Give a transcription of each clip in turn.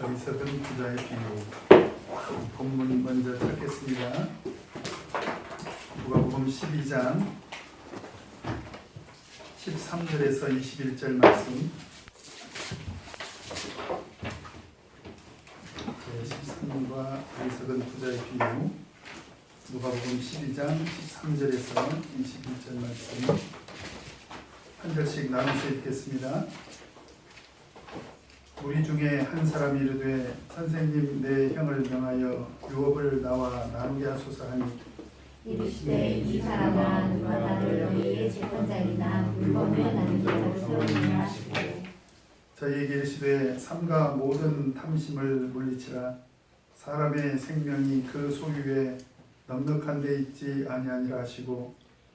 어리석은 부자의 비유. 본문 먼저 찾겠습니다. 누가복음 12장 13절에서 21절 말씀. 13절과 어리석은 부자의 비유. 누가복음 12장 13절에서 21절 말씀. 한 절씩 나눠서 읽겠습니다. 우리 중에 한 사람이 이르되 선생님 내 형을 명하여 유업을 나와 나누게 하소서 하니 이르시되 이 사람아 누가 나를 너희의 재판장이나 물건을 나누게 하소서이냐 하시고 저희에게 이르시되 삼가 모든 탐심을 물리치라. 사람의 생명이 그 소유에 넉넉한 데 있지 아니하니라 하시고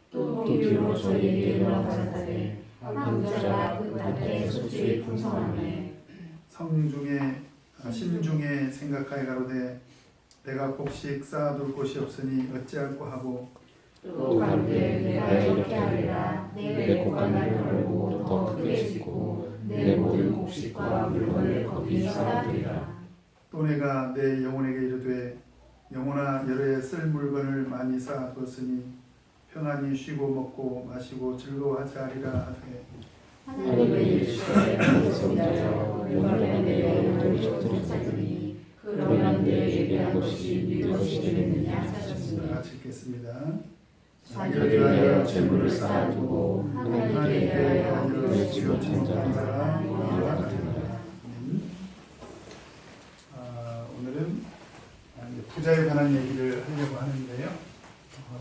또 비유로 저희에게 일러 가라사대 한 부자가 그 밭에 소출이 풍성하매 심중에 생각하여 가로되 내가 곡식 쌓아둘 곳이 없으니 어찌할꼬 하고 또 가로되 내가 이렇게 하리라 내 곡간을 벌고 더 크게 짓고 내 모든 곡식과 물건을 거기 쌓아두리라. 또 내가 내 영혼에게 이르되 영혼아 여러 해 쓸 물건을 많이 쌓아두었으니 평안히 쉬고 먹고 마시고 즐거워하자 하리라 하되 하나님의 일시에 하소서 오늘은 내 영혼을 쫓아주니 그러면 내게 한 것이 네 것이 되느냐 하셨습니다. 같이 읽겠습니다. 자기를 위하여 재물을 쌓아두고 하나님께 대하여 하늘을 지어 청정한 자가 이와 같으니라. 오늘은 부자에 관한 얘기를 하려고 하는데요.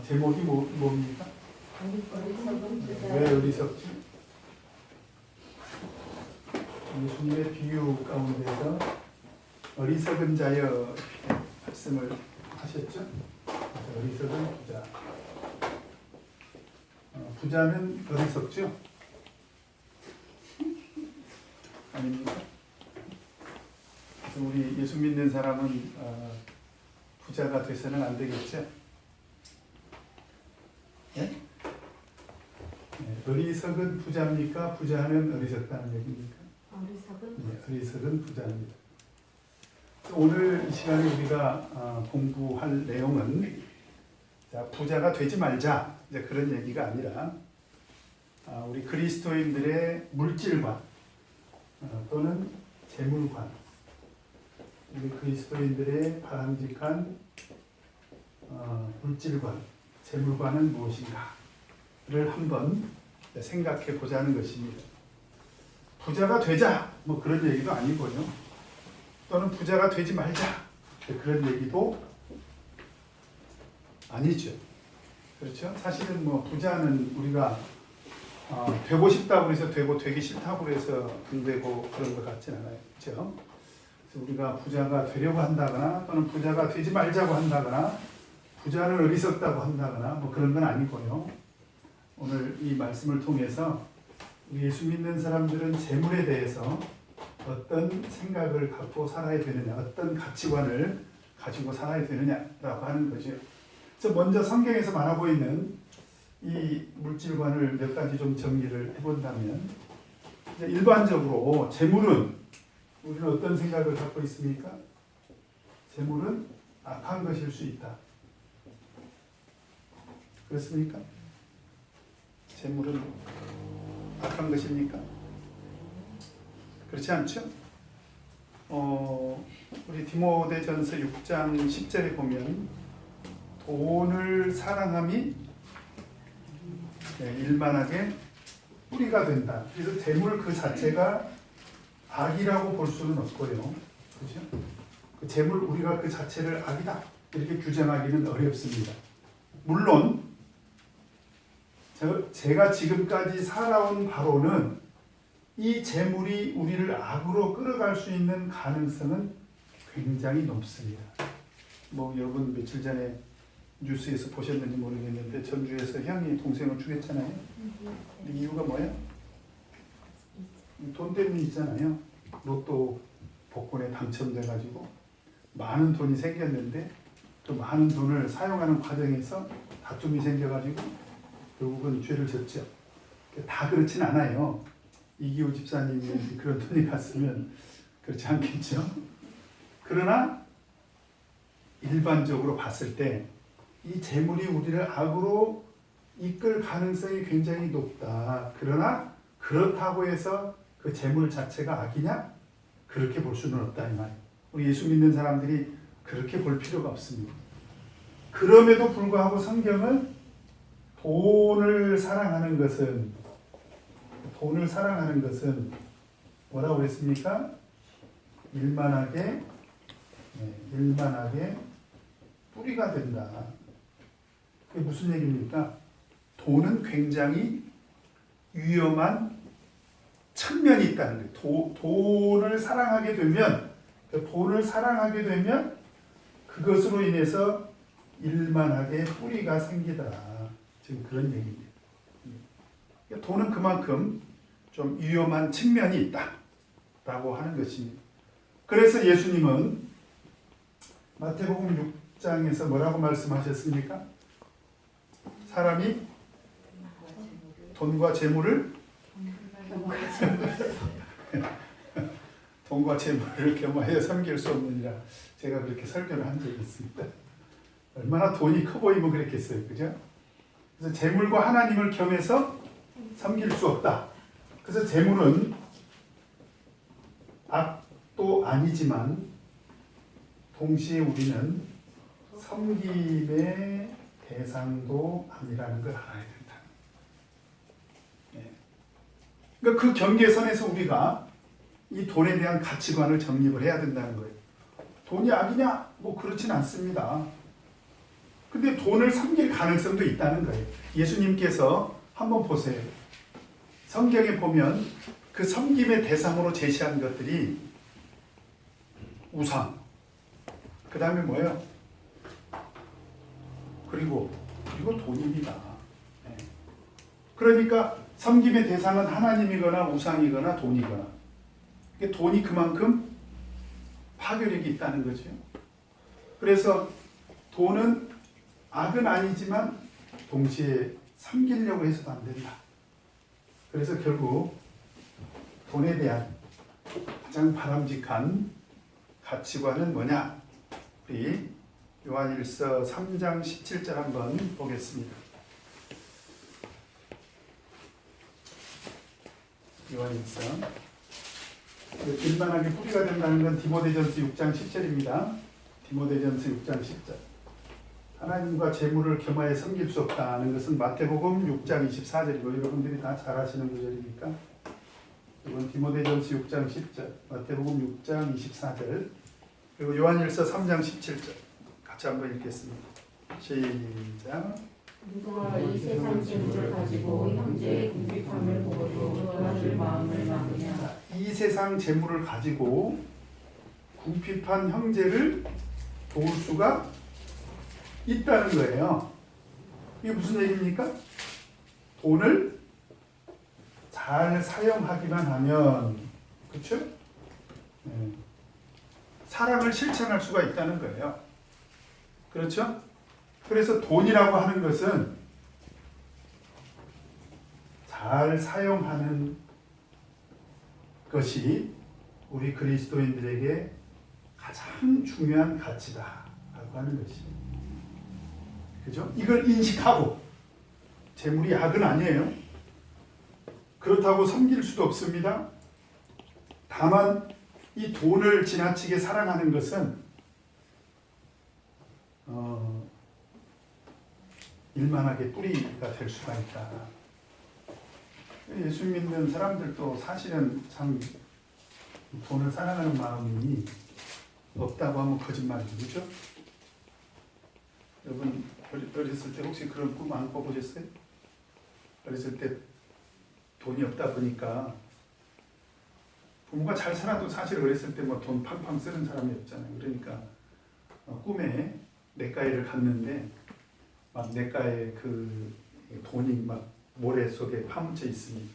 제목이 뭡니까? 왜 어리석지? 예수님의 비유 가운데서 어리석은 자여 말씀을 하셨죠. 어리석은 부자. 부자는 어리석죠? 아닙니까? 그래서 우리 예수 믿는 사람은 부자가 돼서는 안 되겠죠? 네? 어리석은 부자입니까? 부자는 어리석다는 얘기입니까? 어리석은 부자입니다. 오늘 이 시간에 우리가 공부할 내용은 부자가 되지 말자 이제 그런 얘기가 아니라 우리 그리스도인들의 물질관 또는 재물관, 우리 그리스도인들의 바람직한 물질관, 재물관은 무엇인가를 한번 생각해 보자는 것입니다. 부자가 되자 뭐 그런 얘기도 아니고요. 또는 부자가 되지 말자 그런 얘기도 아니죠. 그렇죠? 사실은 뭐 부자는 우리가 되고 싶다고 해서 되고 되기 싫다고 해서 안 되고 그런 것 같진 않아요. 그렇죠? 그래서 우리가 부자가 되려고 한다거나 또는 부자가 되지 말자고 한다거나 부자는 어리석다고 한다거나 뭐 그런 건 아니고요. 오늘 이 말씀을 통해서 예수 믿는 사람들은 재물에 대해서 어떤 생각을 갖고 살아야 되느냐, 어떤 가치관을 가지고 살아야 되느냐라고 하는 거죠. 그래서 먼저 성경에서 말하고 있는 이 물질관을 몇 가지 좀 정리를 해본다면, 일반적으로 재물은 우리는 어떤 생각을 갖고 있습니까? 재물은 악한 것일 수 있다. 그렇습니까? 재물은 악한 것입니까? 그렇지 않죠? 우리 디모데전서 6장 10절에 보면 돈을 사랑함이 일만하게 뿌리가 된다. 그래서 재물 그 자체가 악이라고 볼 수는 없고요. 그렇죠? 그 재물 우리가 그 자체를 악이다 이렇게 규정하기는 어렵습니다. 물론 제가 지금까지 살아온 바로는 이 재물이 우리를 악으로 끌어갈 수 있는 가능성은 굉장히 높습니다. 뭐 여러분 며칠 전에 뉴스에서 보셨는지 모르겠는데 전주에서 형이 동생을 죽였잖아요. 이유가 뭐예요? 돈 때문에 있잖아요. 로또 복권에 당첨돼가지고 많은 돈이 생겼는데 그 많은 돈을 사용하는 과정에서 다툼이 생겨가지고 결국은 죄를 졌죠. 다 그렇진 않아요. 이기호 집사님이 그런 돈이 갔으면 그렇지 않겠죠. 그러나 일반적으로 봤을 때 이 재물이 우리를 악으로 이끌 가능성이 굉장히 높다. 그러나 그렇다고 해서 그 재물 자체가 악이냐? 그렇게 볼 수는 없다 이 말이에요. 우리 예수 믿는 사람들이 그렇게 볼 필요가 없습니다. 그럼에도 불구하고 성경은 돈을 사랑하는 것은 뭐라고 했습니까? 일만하게 뿌리가 된다. 그게 무슨 얘기입니까? 돈은 굉장히 위험한 측면이 있다는 거예요. 돈을 사랑하게 되면 그것으로 인해서 일만하게 뿌리가 생기더라. 지금 그런 얘기입니다. 돈은 그만큼 좀 위험한 측면이 있다라고 하는 것입니다. 그래서 예수님은 마태복음 6장에서 뭐라고 말씀하셨습니까? 사람이 돈과 재물을 겸하여 섬길 수 없느니라. 제가 그렇게 설교를 한 적이 있습니다. 얼마나 돈이 커 보이면 그랬겠어요. 그죠? 그래서 재물과 하나님을 겸해서 섬길 수 없다. 그래서 재물은 악도 아니지만 동시에 우리는 섬김의 대상도 아니라는 걸 알아야 된다. 그러니까 그 경계선에서 우리가 이 돈에 대한 가치관을 정립을 해야 된다는 거예요. 돈이 악이냐? 뭐 그렇진 않습니다. 근데 돈을 섬길 가능성도 있다는 거예요. 예수님께서 한번 보세요. 성경에 보면 그 섬김의 대상으로 제시한 것들이 우상, 그 다음에 뭐예요? 그리고 돈입니다. 그러니까 섬김의 대상은 하나님이거나 우상이거나 돈이거나, 돈이 그만큼 파괴력이 있다는 거죠. 그래서 돈은 악은 아니지만 동시에 섬기려고 해서도 안 된다. 그래서 결국 돈에 대한 가장 바람직한 가치관은 뭐냐? 우리 요한일서 3장 17절 한번 보겠습니다. 요한일서. 일만하게 뿌리가 된다는 건 디모데전서 6장 10절입니다. 디모데전서 6장 10절. 하나님과 재물을 겸하여 섬길 수 없다는 것은 마태복음 6장 24절이고 여러분들이 다 잘 아시는 구절이니까 이건 디모데전서 6장 10절, 마태복음 6장 24절, 그리고 요한일서 3장 17절 같이 한번 읽겠습니다. 시작. 누가 이 세상 재물을 가지고 형제의 궁핍함을 보고도 도와줄 마음을 막으냐. 이 세상 재물을 가지고 궁핍한 형제를 도울 수가 있다는 거예요. 이게 무슨 얘기입니까? 돈을 잘 사용하기만 하면, 그렇죠? 사랑을 실천할 수가 있다는 거예요. 그렇죠? 그래서 돈이라고 하는 것은 잘 사용하는 것이 우리 그리스도인들에게 가장 중요한 가치다라고 하는 것입니다. 그죠? 이걸 인식하고, 재물이 악은 아니에요. 그렇다고 섬길 수도 없습니다. 다만 이 돈을 지나치게 사랑하는 것은 일만하게 뿌리가 될 수가 있다. 예수 믿는 사람들도 사실은 참 돈을 사랑하는 마음이 없다고 하면 거짓말이죠. 그렇죠? 여러분 어렸을 때 혹시 그런 꿈 안 꿔보셨어요? 어렸을 때 돈이 없다 보니까 부모가 잘 살아도 사실 어렸을 때 뭐 돈 팡팡 쓰는 사람이 없잖아요. 그러니까 꿈에 냇가에를 갔는데 막 냇가에 그 돈이 막 모래 속에 파묻혀 있으니,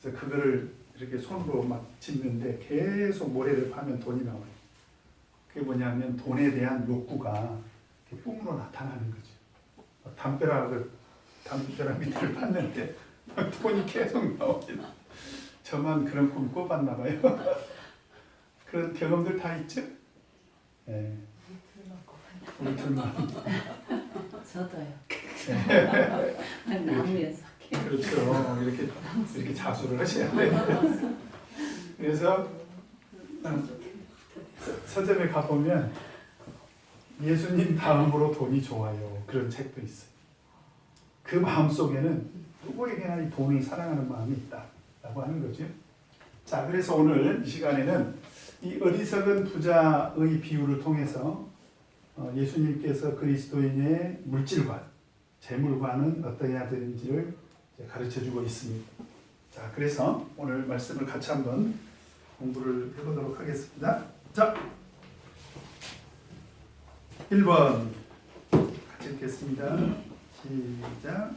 그래서 그거를 이렇게 손으로 막 짚는데 계속 모래를 파면 돈이 나와요. 그게 뭐냐면 돈에 대한 욕구가 뿜으로 나타나는 거죠. 담벼락 밑을 봤는데 돈이 계속 나옵니다. 저만 그런 꿈 꿔봤나 봐요. 그런 경험들 다 있죠? 예. 우리 둘만. 저도요. 네. 나무에서. 그렇죠. 이렇게 자수를 하셔야 돼요. 그래서 서점에 가보면 예수님 다음으로 돈이 좋아요. 그런 책도 있어요. 그 마음 속에는 누구에게나 이 돈을 사랑하는 마음이 있다라고 하는 거죠. 자, 그래서 오늘 이 시간에는 이 어리석은 부자의 비유를 통해서 예수님께서 그리스도인의 물질관, 재물관은 어떻게 해야 되는지를 가르쳐주고 있습니다. 자, 그래서 오늘 말씀을 같이 한번 공부를 해보도록 하겠습니다. 자, 1번 같이 읽겠습니다. 시작.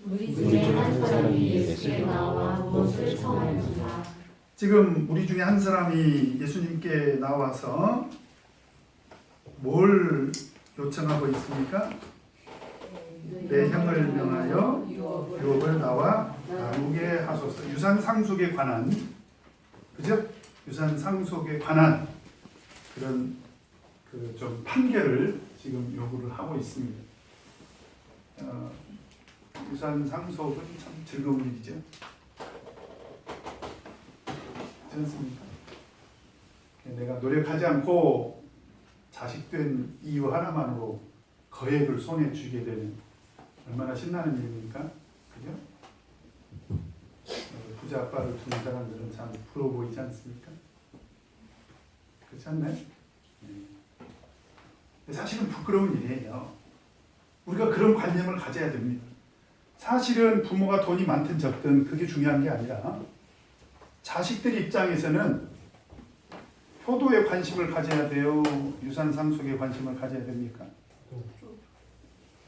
우리 중에 한 사람이 예수께 나와 무엇을 청하였나. 지금 우리 중에 한 사람이 예수님께 나와서 뭘 요청하고 있습니까? 내 형을 명하여 유업을 나와 나누게 하소서. 유산 상속에 관한, 그죠? 유산 상속에 관한 그런 그 좀 판결을 지금 요구를 하고 있습니다. 유산 상속은 참 즐거운 일이죠. 그렇지 않습니까? 내가 노력하지 않고 자식된 이유 하나만으로 거액을 손에 쥐게 되는 얼마나 신나는 일입니까? 그죠? 부자 아빠를 두는 사람들은 참 부러워 보이지 않습니까? 그렇지 않나요? 사실은 부끄러운 일이에요. 우리가 그런 관념을 가져야 됩니다. 사실은 부모가 돈이 많든 적든 그게 중요한 게 아니라 자식들 입장에서는 효도에 관심을 가져야 돼요? 유산 상속에 관심을 가져야 됩니까?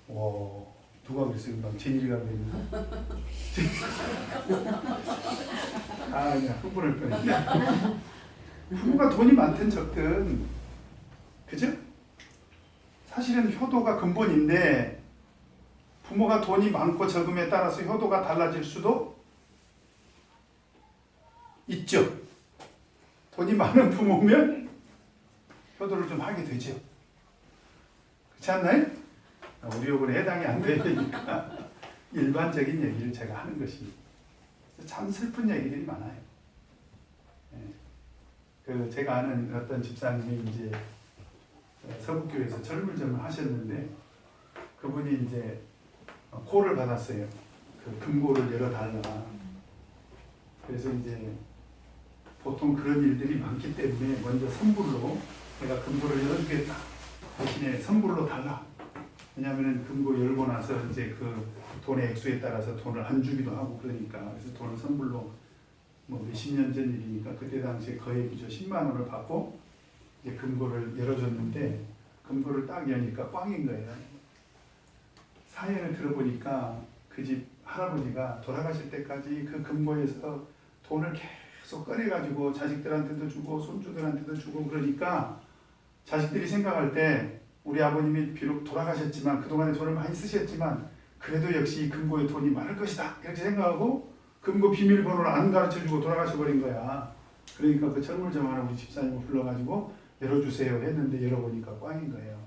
누가 그랬어요? 막 제일이가 그랬나? 그냥 흥분할 뻔했네. 부모가 돈이 많든 적든, 그죠? 사실은 효도가 근본인데 부모가 돈이 많고 적음에 따라서 효도가 달라질 수도 있죠. 돈이 많은 부모면 효도를 좀 하게 되죠. 그렇지 않나요? 우리 요번에 해당이 안 되니까 일반적인 얘기를 제가 하는 것입니다. 참 슬픈 얘기들이 많아요. 제가 아는 어떤 집사님이 이제 서북교회에서 절물점을 하셨는데 그분이 이제 콜을 받았어요. 그 금고를 열어달라. 그래서 이제 보통 그런 일들이 많기 때문에 먼저 선불로 내가 금고를 열어주겠다. 대신에 선불로 달라. 왜냐하면 금고 열고 나서 이제 그 돈의 액수에 따라서 돈을 안 주기도 하고 그러니까 그래서 돈을 선불로 뭐 몇십 년 전 일이니까 그때 당시에 거액이죠. 10만 원을 받고 이제 금고를 열어줬는데 금고를 딱 여니까 꽝인 거예요. 사연을 들어보니까 그 집 할아버지가 돌아가실 때까지 그 금고에서 돈을 계속 꺼내가지고 자식들한테도 주고 손주들한테도 주고 그러니까 자식들이 생각할 때 우리 아버님이 비록 돌아가셨지만 그동안에 돈을 많이 쓰셨지만 그래도 역시 금고에 돈이 많을 것이다 이렇게 생각하고 금고 비밀번호를 안 가르쳐주고 돌아가셔버린 거야. 그러니까 그 철물점 하나 우리 집사님을 불러가지고 열어주세요 했는데 열어보니까 꽝인 거예요.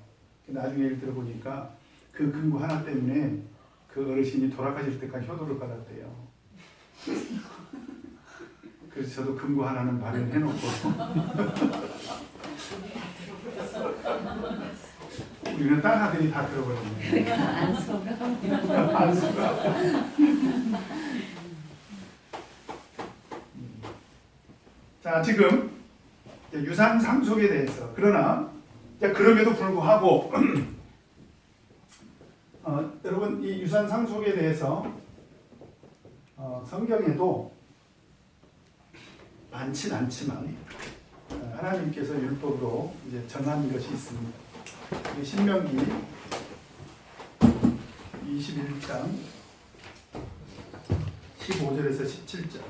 나중에 일 들어보니까 그 금고 하나 때문에 그 어르신이 돌아가실 때까지 효도를 받았대요. 그래서 저도 금고 하나는 마련해놓고 우리는 딸 아들이 다 들어버렸네. 안 속아. 안 속아. 자, 지금 유산 상속에 대해서 그러나 그럼에도 불구하고 여러분 이 유산 상속에 대해서 성경에도 많진 않지만 하나님께서 율법으로 이제 정한 것이 있습니다. 신명기 21장 15절에서 17절.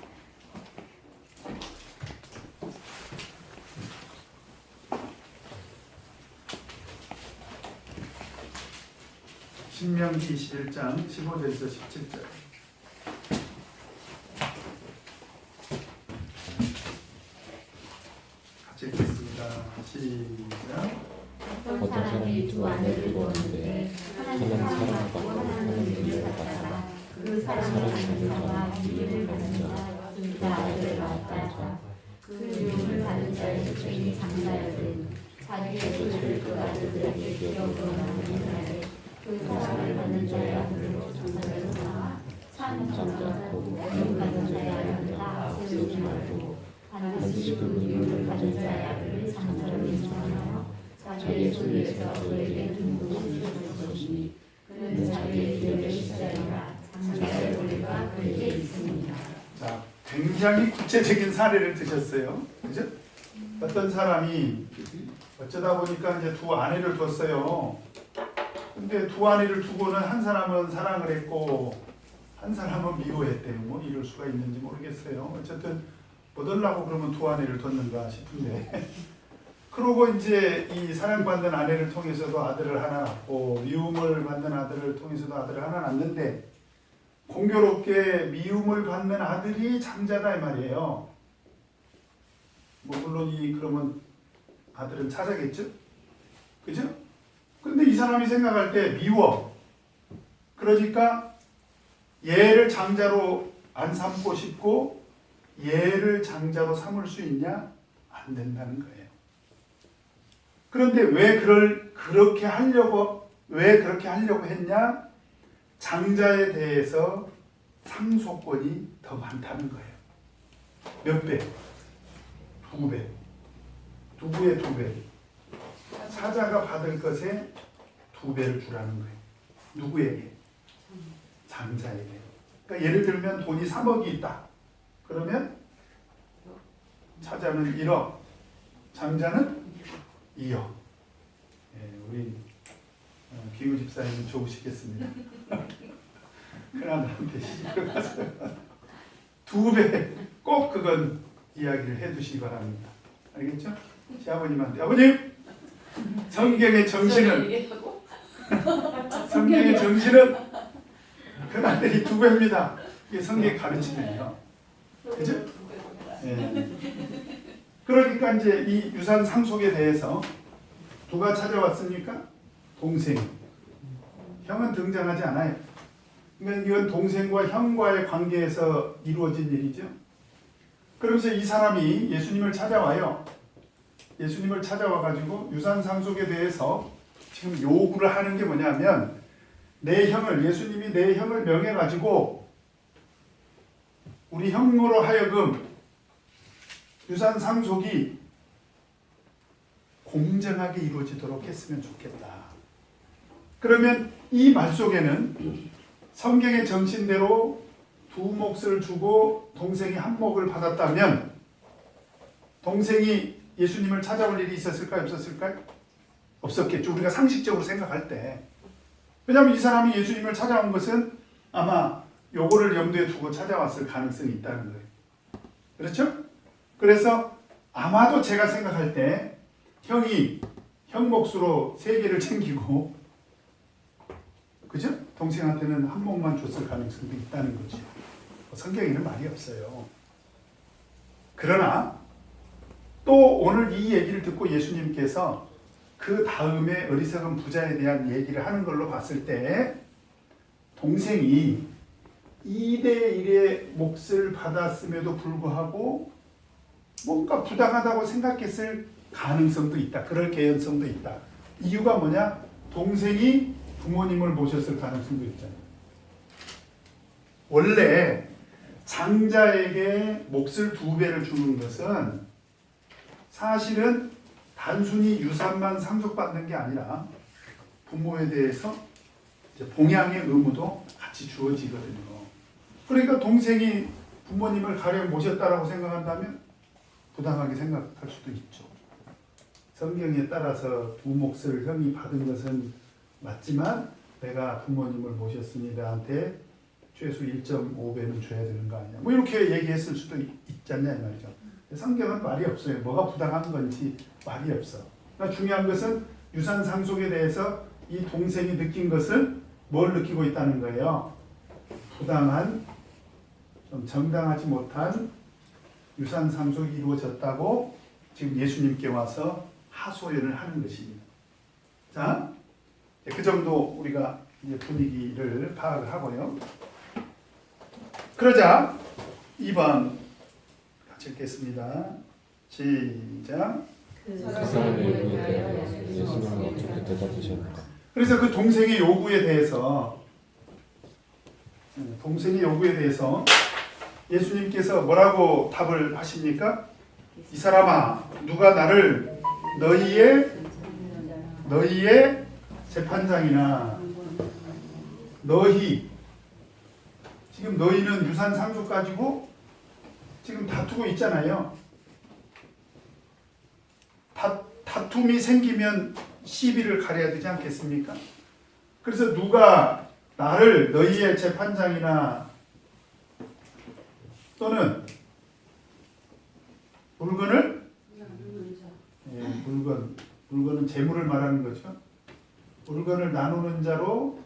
신명기 21장 15절에서 17절. 같이 읽겠습니다. 시작. 어떤 사람이 두 아내를 두었는데 하나는 사랑받고 하나는 미워받아 그 사랑하는 자와 미움을 받는 자가 둘 아들을 낳았다. 그 미움을 받은 자의 죄인 장자여든 자기의 죄를 그 아들들에게 기억으로 남기는 그 사랑을 받는 자의 아들로 장자에서 나와 참 장자 곧 미움받는 자의 아들이라 세우지 말고 반드시 그 미움을 받는 자의 아들을 장자로 인정하여 자기의 소유에서 그에게 둥둥이 줄 것이니 그는 자기의 기업의 십자이라 장자의 권리가 그에게 있습니다. 자, 굉장히 구체적인 사례를 드셨어요. 그죠? 어떤 사람이 어쩌다 보니까 이제 두 아내를 뒀어요. 근데 두 아내를 두고는 한 사람은 사랑을 했고 한 사람은 미워했대요. 뭐 이럴 수가 있는지 모르겠어요. 어쨌든 뭐들라고 그러면 두 아내를 뒀는가 싶은데 그러고 이제 이 사랑받는 아내를 통해서도 아들을 하나 낳고 미움을 받는 아들을 통해서도 아들을 하나 낳는데 공교롭게 미움을 받는 아들이 장자다 이 말이에요. 뭐 물론 그러면 아들은 찾아겠죠? 그죠? 근데 이 사람이 생각할 때 미워. 그러니까 얘를 장자로 안 삼고 싶고 얘를 장자로 삼을 수 있냐? 안 된다는 거예요. 그런데 왜 그렇게 하려고 했냐? 장자에 대해서 상속권이 더 많다는 거예요. 몇 배? 2배. 누구의 2배? 사자가 받을 것에 2배를 주라는 거예요. 누구에게? 장자에게. 그러니까 예를 들면 돈이 3억이 있다. 그러면 사자는 1억, 장자는 2억. 예, 우리 기우 집사님은 좋으시겠습니다. 큰아들한테 시집을 가서 2배 꼭 그건 이야기를 해두시기 바랍니다. 알겠죠? 시아버님한테 아버님! 성경의 정신은 큰아들이 2배입니다. 이게 성경의 가르침이에요. 그죠? 예. 그러니까 이제 이 유산 상속에 대해서 누가 찾아왔습니까? 동생. 형은 등장하지 않아요. 그러니까 이건 동생과 형과의 관계에서 이루어진 일이죠. 그러면서 이 사람이 예수님을 찾아와요. 예수님을 찾아와가지고 유산 상속에 대해서 지금 요구를 하는 게 뭐냐면 예수님이 내 형을 명해가지고 우리 형으로 하여금 유산 상속이 공정하게 이루어지도록 했으면 좋겠다. 그러면 이 말 속에는 성경의 정신대로 2몫을 주고 동생이 1몫을 받았다면 동생이 예수님을 찾아올 일이 있었을까요? 없었을까요? 없었겠죠. 우리가 상식적으로 생각할 때. 왜냐하면 이 사람이 예수님을 찾아온 것은 아마 요거를 염두에 두고 찾아왔을 가능성이 있다는 거예요. 그렇죠? 그래서 아마도 제가 생각할 때 형이 형 몫으로 3개를 챙기고 그죠? 동생한테는 1몫만 줬을 가능성도 있다는 거죠. 성경에는 말이 없어요. 그러나 또 오늘 이 얘기를 듣고 예수님께서 그 다음에 어리석은 부자에 대한 얘기를 하는 걸로 봤을 때 동생이 2대1의 몫을 받았음에도 불구하고 뭔가 부당하다고 생각했을 가능성도 있다. 그럴 개연성도 있다. 이유가 뭐냐? 동생이 부모님을 모셨을 가능성도 있잖아요. 원래 장자에게 몫을 2배를 주는 것은 사실은 단순히 유산만 상속받는 게 아니라 부모에 대해서 이제 봉양의 의무도 같이 주어지거든요. 그러니까 동생이 부모님을 가령 모셨다라고 생각한다면 부당하게 생각할 수도 있죠. 성경에 따라서 2몫을 형이 받은 것은 맞지만 내가 부모님을 모셨으니 나한테 최소 1.5배는 줘야 되는 거 아니야. 뭐 이렇게 얘기했을 수도 있잖냐 이 말이죠. 성경은 말이 없어요. 뭐가 부당한 건지 말이 없어. 그러니까 중요한 것은 유산 상속에 대해서 이 동생이 느낀 것은 뭘 느끼고 있다는 거예요? 부당한, 좀 정당하지 못한 유산 상속이 이루어졌다고 지금 예수님께 와서 하소연을 하는 것입니다. 자, 그 정도 우리가 이제 분위기를 파악을 하고요. 그러자 2번 같이 읽겠습니다. 시작. 그 사람의 요구에 대하여 예수님은 어떻게 대답하셨는가? 그래서 그 동생의 요구에 대해서 예수님께서 뭐라고 답을 하십니까? 이 사람아, 누가 나를 너희의 재판장이나 지금 너희는 유산 상속 가지고 지금 다투고 있잖아요. 다툼이 생기면 시비를 가려야 되지 않겠습니까? 그래서 누가 나를 너희의 재판장이나 또는 물건을 물건은 재물을 말하는 거죠. 물건을 나누는 자로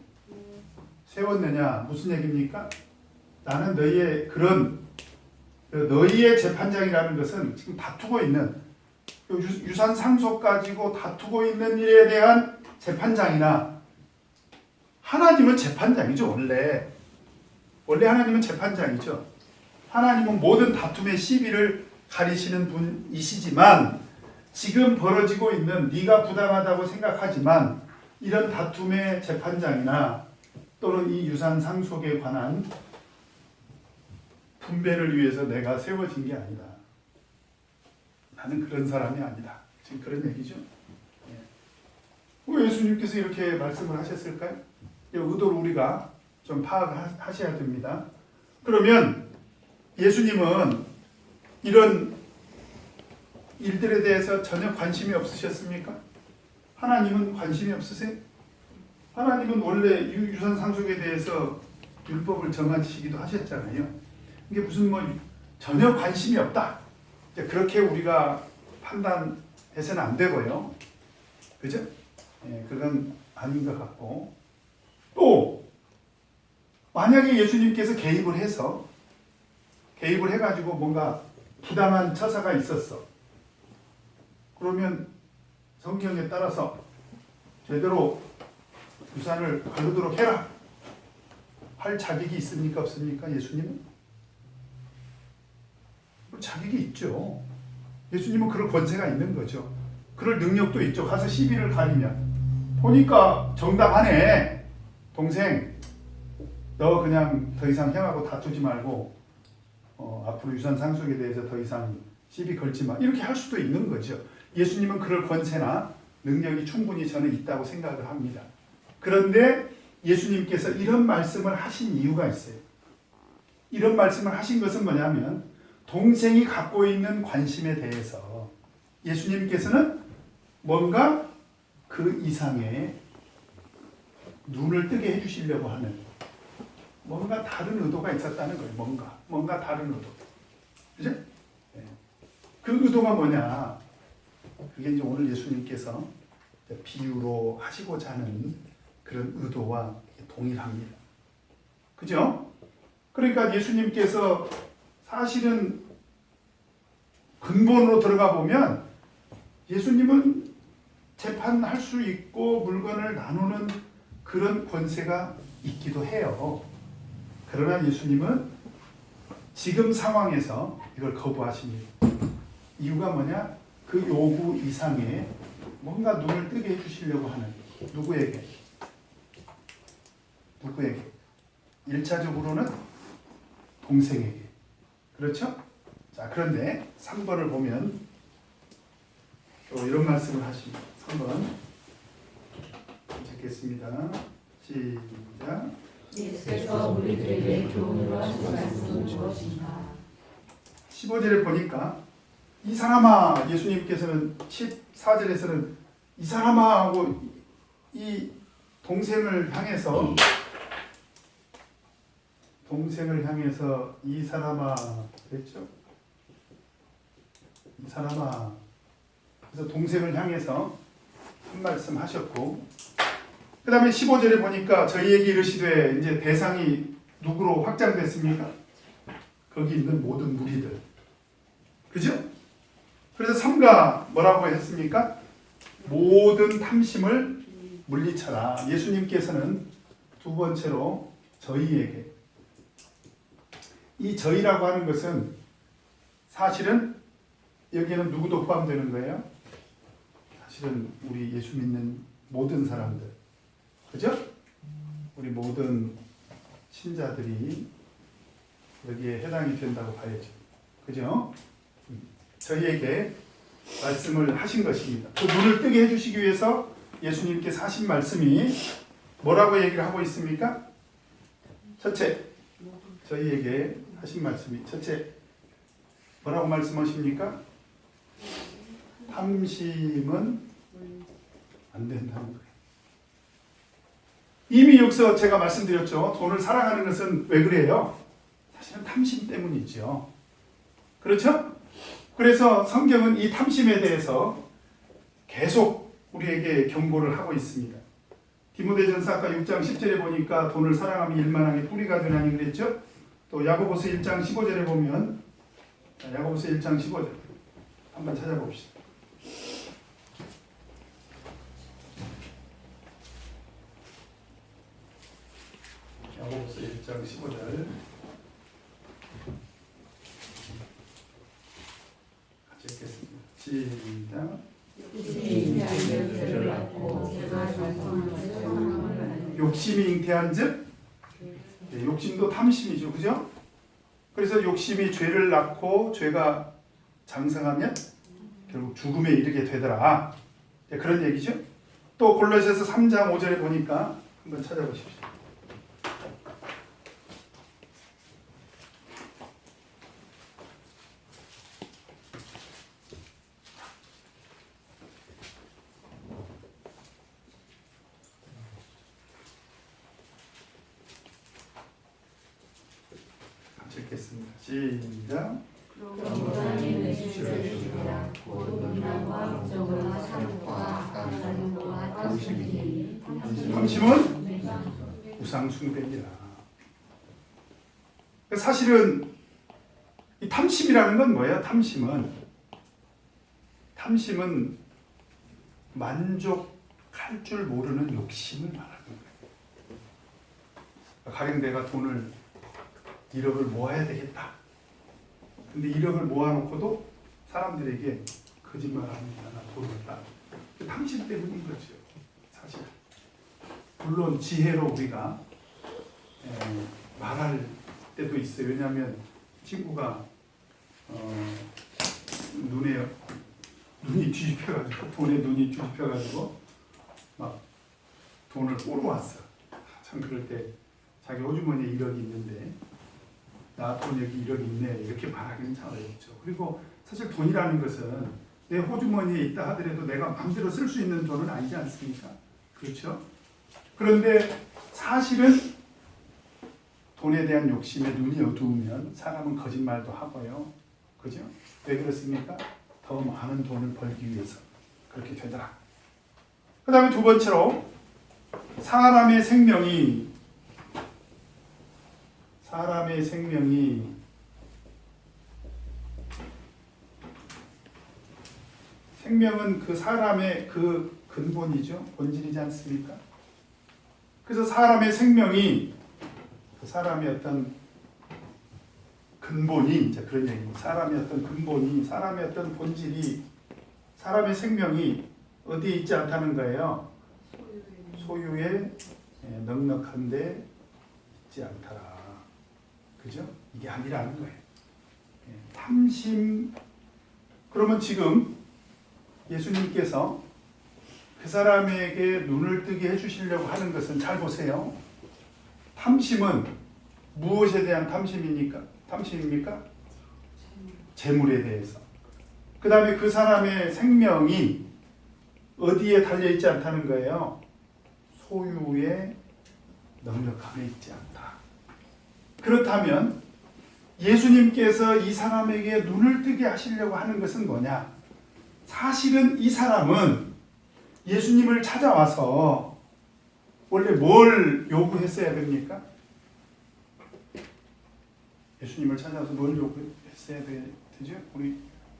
세웠느냐 무슨 얘기입니까? 나는 너희의 재판장이라는 것은 지금 다투고 있는 유산 상속 가지고 다투고 있는 일에 대한 재판장이나 하나님은 재판장이죠. 원래 하나님은 재판장이죠. 하나님은 모든 다툼의 시비를 가리시는 분이시지만 지금 벌어지고 있는 네가 부당하다고 생각하지만 이런 다툼의 재판장이나 또는 이 유산 상속에 관한 분배를 위해서 내가 세워진 게 아니다. 나는 그런 사람이 아니다. 지금 그런 얘기죠. 왜 예수님께서 이렇게 말씀을 하셨을까요? 이 의도를 우리가 좀 파악하셔야 됩니다. 그러면 예수님은 이런 일들에 대해서 전혀 관심이 없으셨습니까? 하나님은 관심이 없으세요? 하나님은 원래 유산 상속에 대해서 율법을 정하시기도 하셨잖아요. 이게 무슨 전혀 관심이 없다. 그렇게 우리가 판단해서는 안 되고요. 그죠? 그건 아닌 것 같고. 또 만약에 예수님께서 개입을 해가지고 뭔가 부당한 처사가 있었어. 그러면 성경에 따라서 제대로 유산을 가르도록 해라 할 자격이 있습니까? 없습니까? 예수님은? 자격이 있죠. 예수님은 그럴 권세가 있는 거죠. 그럴 능력도 있죠. 가서 시비를 가리면 보니까 정당하네. 동생 너 그냥 더 이상 형하고 다투지 말고 앞으로 유산 상속에 대해서 더 이상 시비 걸지 마. 이렇게 할 수도 있는 거죠. 예수님은 그럴 권세나 능력이 충분히 저는 있다고 생각을 합니다. 그런데 예수님께서 이런 말씀을 하신 이유가 있어요. 이런 말씀을 하신 것은 뭐냐면 동생이 갖고 있는 관심에 대해서 예수님께서는 뭔가 그 이상의 눈을 뜨게 해주시려고 하는 뭔가 다른 의도가 있었다는 거예요. 뭔가 다른 의도. 그죠? 네. 그 의도가 뭐냐? 그게 이제 오늘 예수님께서 비유로 하시고자 하는 그런 의도와 동일합니다. 그죠? 그러니까 예수님께서 사실은 근본으로 들어가 보면 예수님은 재판할 수 있고 물건을 나누는 그런 권세가 있기도 해요. 그러나 예수님은 지금 상황에서 이걸 거부하십니다. 이유가 뭐냐? 그 요구 이상의 뭔가 눈을 뜨게 해주시려고 하는 누구에게? 1차적으로는 동생에게. 그렇죠? 자, 그런데 3번을 보면 또 이런 말씀을 하십니다. 3번 읽겠습니다. 시작. 예수께서 우리들에게 교훈을 하신 말씀은 무엇인가? 15절에 보니까 이 사람아, 예수님께서는 14절에서는 이 사람아 하고 이 동생을 향해서 이 사람아 그랬죠? 이 사람아. 그래서 동생을 향해서 한 말씀 하셨고, 그 다음에 15절에 보니까 저희에게 이르시되 이제 대상이 누구로 확장됐습니까? 거기 있는 모든 무리들. 그죠? 그래서 삼가 뭐라고 했습니까? 모든 탐심을 물리쳐라. 예수님께서는 두 번째로 저희에게, 이 저희라고 하는 것은 사실은 여기에는 누구도 포함되는 거예요? 사실은 우리 예수 믿는 모든 사람들, 그죠? 우리 모든 신자들이 여기에 해당이 된다고 봐야죠. 그죠? 저희에게 말씀을 하신 것입니다. 그 눈을 뜨게 해주시기 위해서 예수님께서 하신 말씀이 뭐라고 얘기를 하고 있습니까? 첫째, 저희에게 하신 말씀이 첫째, 뭐라고 말씀하십니까? 탐심은 안 된다는 거예요. 이미 여기서 제가 말씀드렸죠. 돈을 사랑하는 것은 왜 그래요? 사실은 탐심 때문이죠. 그렇죠? 그래서 성경은 이 탐심에 대해서 계속 우리에게 경고를 하고 있습니다. 디모데전서 아까 6장 10절에 보니까 돈을 사랑하면 일만하게 뿌리가 되나니 그랬죠? 또 야고보서 1장 15절에 보면, 야고보서 1장 15절 한번 찾아봅시다. 야고보서 1장 15절 같이 읽겠습니다. 시작. 욕심이 잉태한 즉, 욕심도 탐심이죠, 그죠? 그래서 욕심이 죄를 낳고 죄가 장성하면 결국 죽음에 이르게 되더라. 그런 얘기죠. 또 골로새서 3장 5절에 보니까 한번 찾아보십시오. 읽겠습니다. 시작. 탐심은 우상숭배이라. 사실은 이 탐심이라는 건 뭐예요? 탐심은 만족할 줄 모르는 욕심을 말하는 거예요. 가령 내가 돈을 1억을 모아야 되겠다. 근데 1억을 모아놓고도 사람들에게 거짓말합니다. 나 돈 없다. 탐심 때문인 거죠. 사실. 물론 지혜로 우리가 말할 때도 있어요. 왜냐하면 친구가 눈이 뒤집혀가지고 돈에 눈이 뒤집혀가지고 막 돈을 꼬러왔어. 참 그럴 때 자기 호주머니에 1억이 있는데 나 돈 여기 1억 있네 이렇게 말하기는 참 어렵죠. 그리고 사실 돈이라는 것은 내 호주머니에 있다 하더라도 내가 마음대로 쓸 수 있는 돈은 아니지 않습니까? 그렇죠? 그런데 사실은 돈에 대한 욕심에 눈이 어두우면 사람은 거짓말도 하고요. 그죠? 왜 그렇습니까? 더 많은 돈을 벌기 위해서 그렇게 되더라. 그 다음에 두 번째로 사람의 생명은 그 사람의 그 근본이죠. 본질이지 않습니까? 그래서 사람의 생명이 그 사람의 어떤 근본이 이제 그런 얘기입니다. 사람의 어떤 근본이, 사람의 어떤 본질이, 사람의 생명이 어디에 있지 않다는 거예요. 소유에 넉넉한데 있지 않더라. 그죠? 이게 아니라는 거예요. 탐심. 그러면 지금 예수님께서 그 사람에게 눈을 뜨게 해주시려고 하는 것은 잘 보세요. 탐심은 무엇에 대한 탐심입니까? 재물에 대해서. 그 다음에 그 사람의 생명이 어디에 달려있지 않다는 거예요? 소유에 넉넉함에 있지 않다. 그렇다면 예수님께서 이 사람에게 눈을 뜨게 하시려고 하는 것은 뭐냐? 사실은 이 사람은 예수님을 찾아와서 원래 뭘 요구했어야 됩니까? 예수님을 찾아와서 뭘 요구했어야 되죠? 우리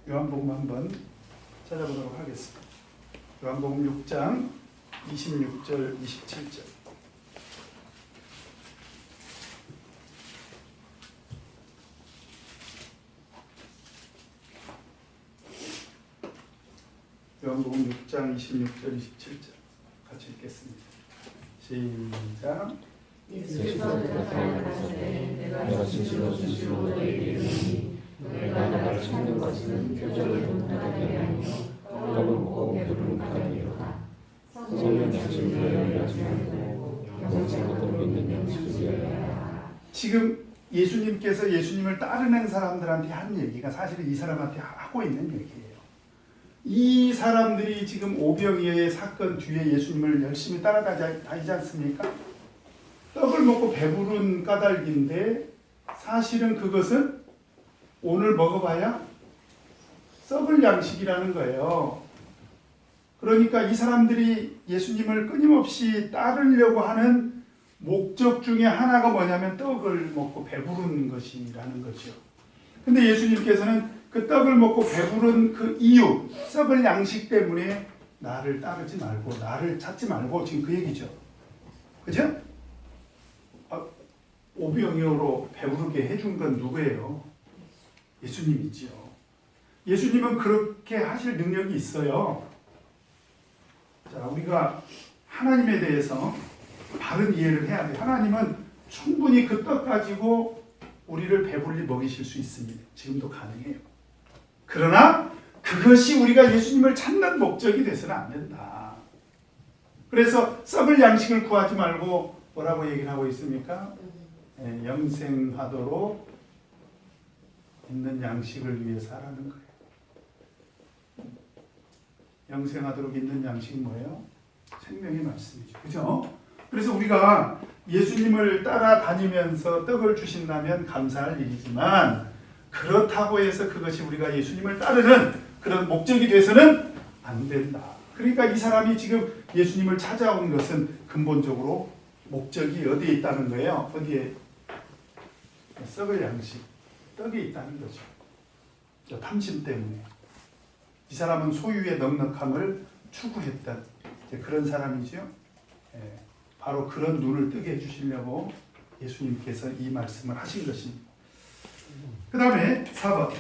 요한복음 한번 찾아보도록 하겠습니다. 요한복음 6장 26절, 27절. 요한복음 6장 26절, 27절 같이 읽겠습니다. 시작. 예수께서 대답하여 가라사대 내가 진실로 진실로 너희에게 이르노니 너희가 나를 찾는 것은 표적을 못하게 하며 떡을 먹고 배부른 까닭이로다. 성령 양식을 위하여 하지 말고 영생하도록 믿는 양식을 위하여 하라. 지금 예수님께서 예수님을 따르는 사람들한테 한 얘기가 사실은 이 사람한테 하고 있는 얘기예요. 이 사람들이 지금 오병이어의 사건 뒤에 예수님을 열심히 따라다니지 않습니까? 떡을 먹고 배부른 까닭인데 사실은 그것은 오늘 먹어봐야 썩을 양식이라는 거예요. 그러니까 이 사람들이 예수님을 끊임없이 따르려고 하는 목적 중에 하나가 뭐냐면 떡을 먹고 배부른 것이라는 거죠. 근데 예수님께서는 그 떡을 먹고 배부른 그 이유, 썩을 양식 때문에 나를 따르지 말고 나를 찾지 말고 지금 그 얘기죠. 그죠? 오병이어로 배부르게 해준 건 누구예요? 예수님이지요. 예수님은 그렇게 하실 능력이 있어요. 자, 우리가 하나님에 대해서 바른 이해를 해야 돼요. 하나님은 충분히 그 떡 가지고 우리를 배불리 먹이실 수 있습니다. 지금도 가능해요. 그러나 그것이 우리가 예수님을 찾는 목적이 돼서는 안 된다. 그래서 썩을 양식을 구하지 말고 뭐라고 얘기를 하고 있습니까? 영생하도록 있는 양식을 위해서 하라는 거예요. 영생하도록 있는 양식이 뭐예요? 생명의 말씀이죠. 그죠? 그래서 우리가 예수님을 따라다니면서 떡을 주신다면 감사할 일이지만 그렇다고 해서 그것이 우리가 예수님을 따르는 그런 목적이 돼서는 안 된다. 그러니까 이 사람이 지금 예수님을 찾아온 것은 근본적으로 목적이 어디에 있다는 거예요? 어디에? 썩을 양식, 떡에 있다는 거죠. 탐심 때문에. 이 사람은 소유의 넉넉함을 추구했던 그런 사람이죠. 바로 그런 눈을 뜨게 해주시려고 예수님께서 이 말씀을 하신 것입니다. 그 다음에 4번.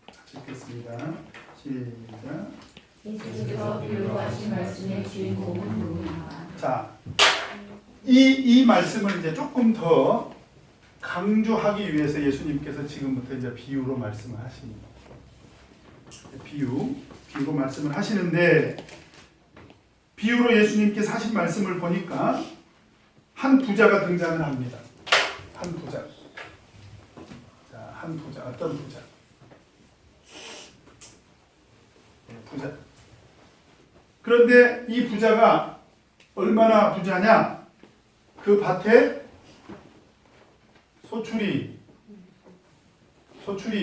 같이 읽겠습니다. 시작. 예수께서 비유로 하신 말씀의 주인공은 누구냐? 자, 이 말씀을 이제 조금 더 강조하기 위해서 예수님께서 지금부터 이제 비유로 말씀을 하십니다. 비유로 말씀을 하시는데 비유로 예수님께서 하신 말씀을 보니까 한 부자가 등장을 합니다. 한 부자. 자, 한 부자. 어떤 부자? 부자. 그런데 이 부자가 얼마나 부자냐? 그 밭에 소출이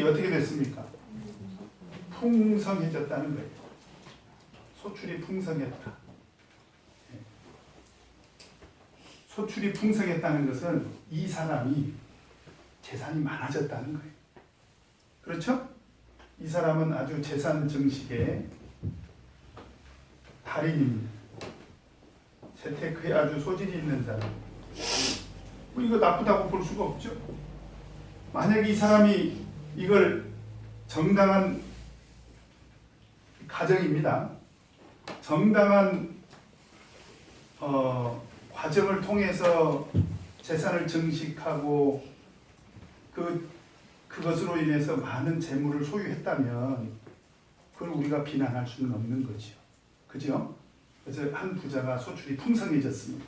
어떻게 됐습니까? 풍성해졌다는 거예요. 소출이 풍성했다. 소출이 풍성했다는 것은 이 사람이 재산이 많아졌다는 거예요. 그렇죠? 이 사람은 아주 재산 증식의 달인입니다. 재테크에 아주 소질이 있는 사람. 뭐 이거 나쁘다고 볼 수가 없죠. 만약에 이 사람이 이걸 정당한 가정입니다. 정당한 과정을 통해서 재산을 증식하고 그것으로 인해서 많은 재물을 소유했다면 그걸 우리가 비난할 수는 없는 거죠. 그죠? 그래서 한 부자가 소출이 풍성해졌습니다.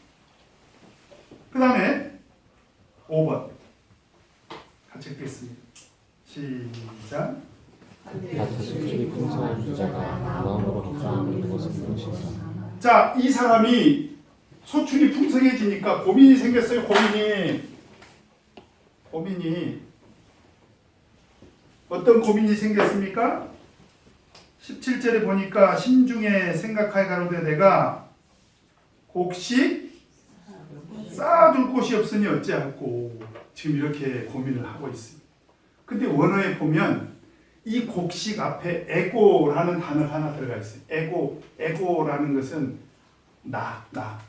그 다음에 5번 같이 읽겠습니다. 시작. 밭에 소출이 풍성한 부자가 마음으로 기뻐하는 것은 무엇인가? 자, 이 사람이 소출이 풍성해지니까 고민이 생겼어요. 고민이 어떤 고민이 생겼습니까? 17절에 보니까 심중에 생각하여 가로되 내가 곡식 쌓아둘 곳이 없으니 어찌할꼬 지금 이렇게 고민을 하고 있습니다. 근데 원어에 보면 이 곡식 앞에 에고라는 단어가 하나 들어가 있어요. 에고라는 것은 그러니까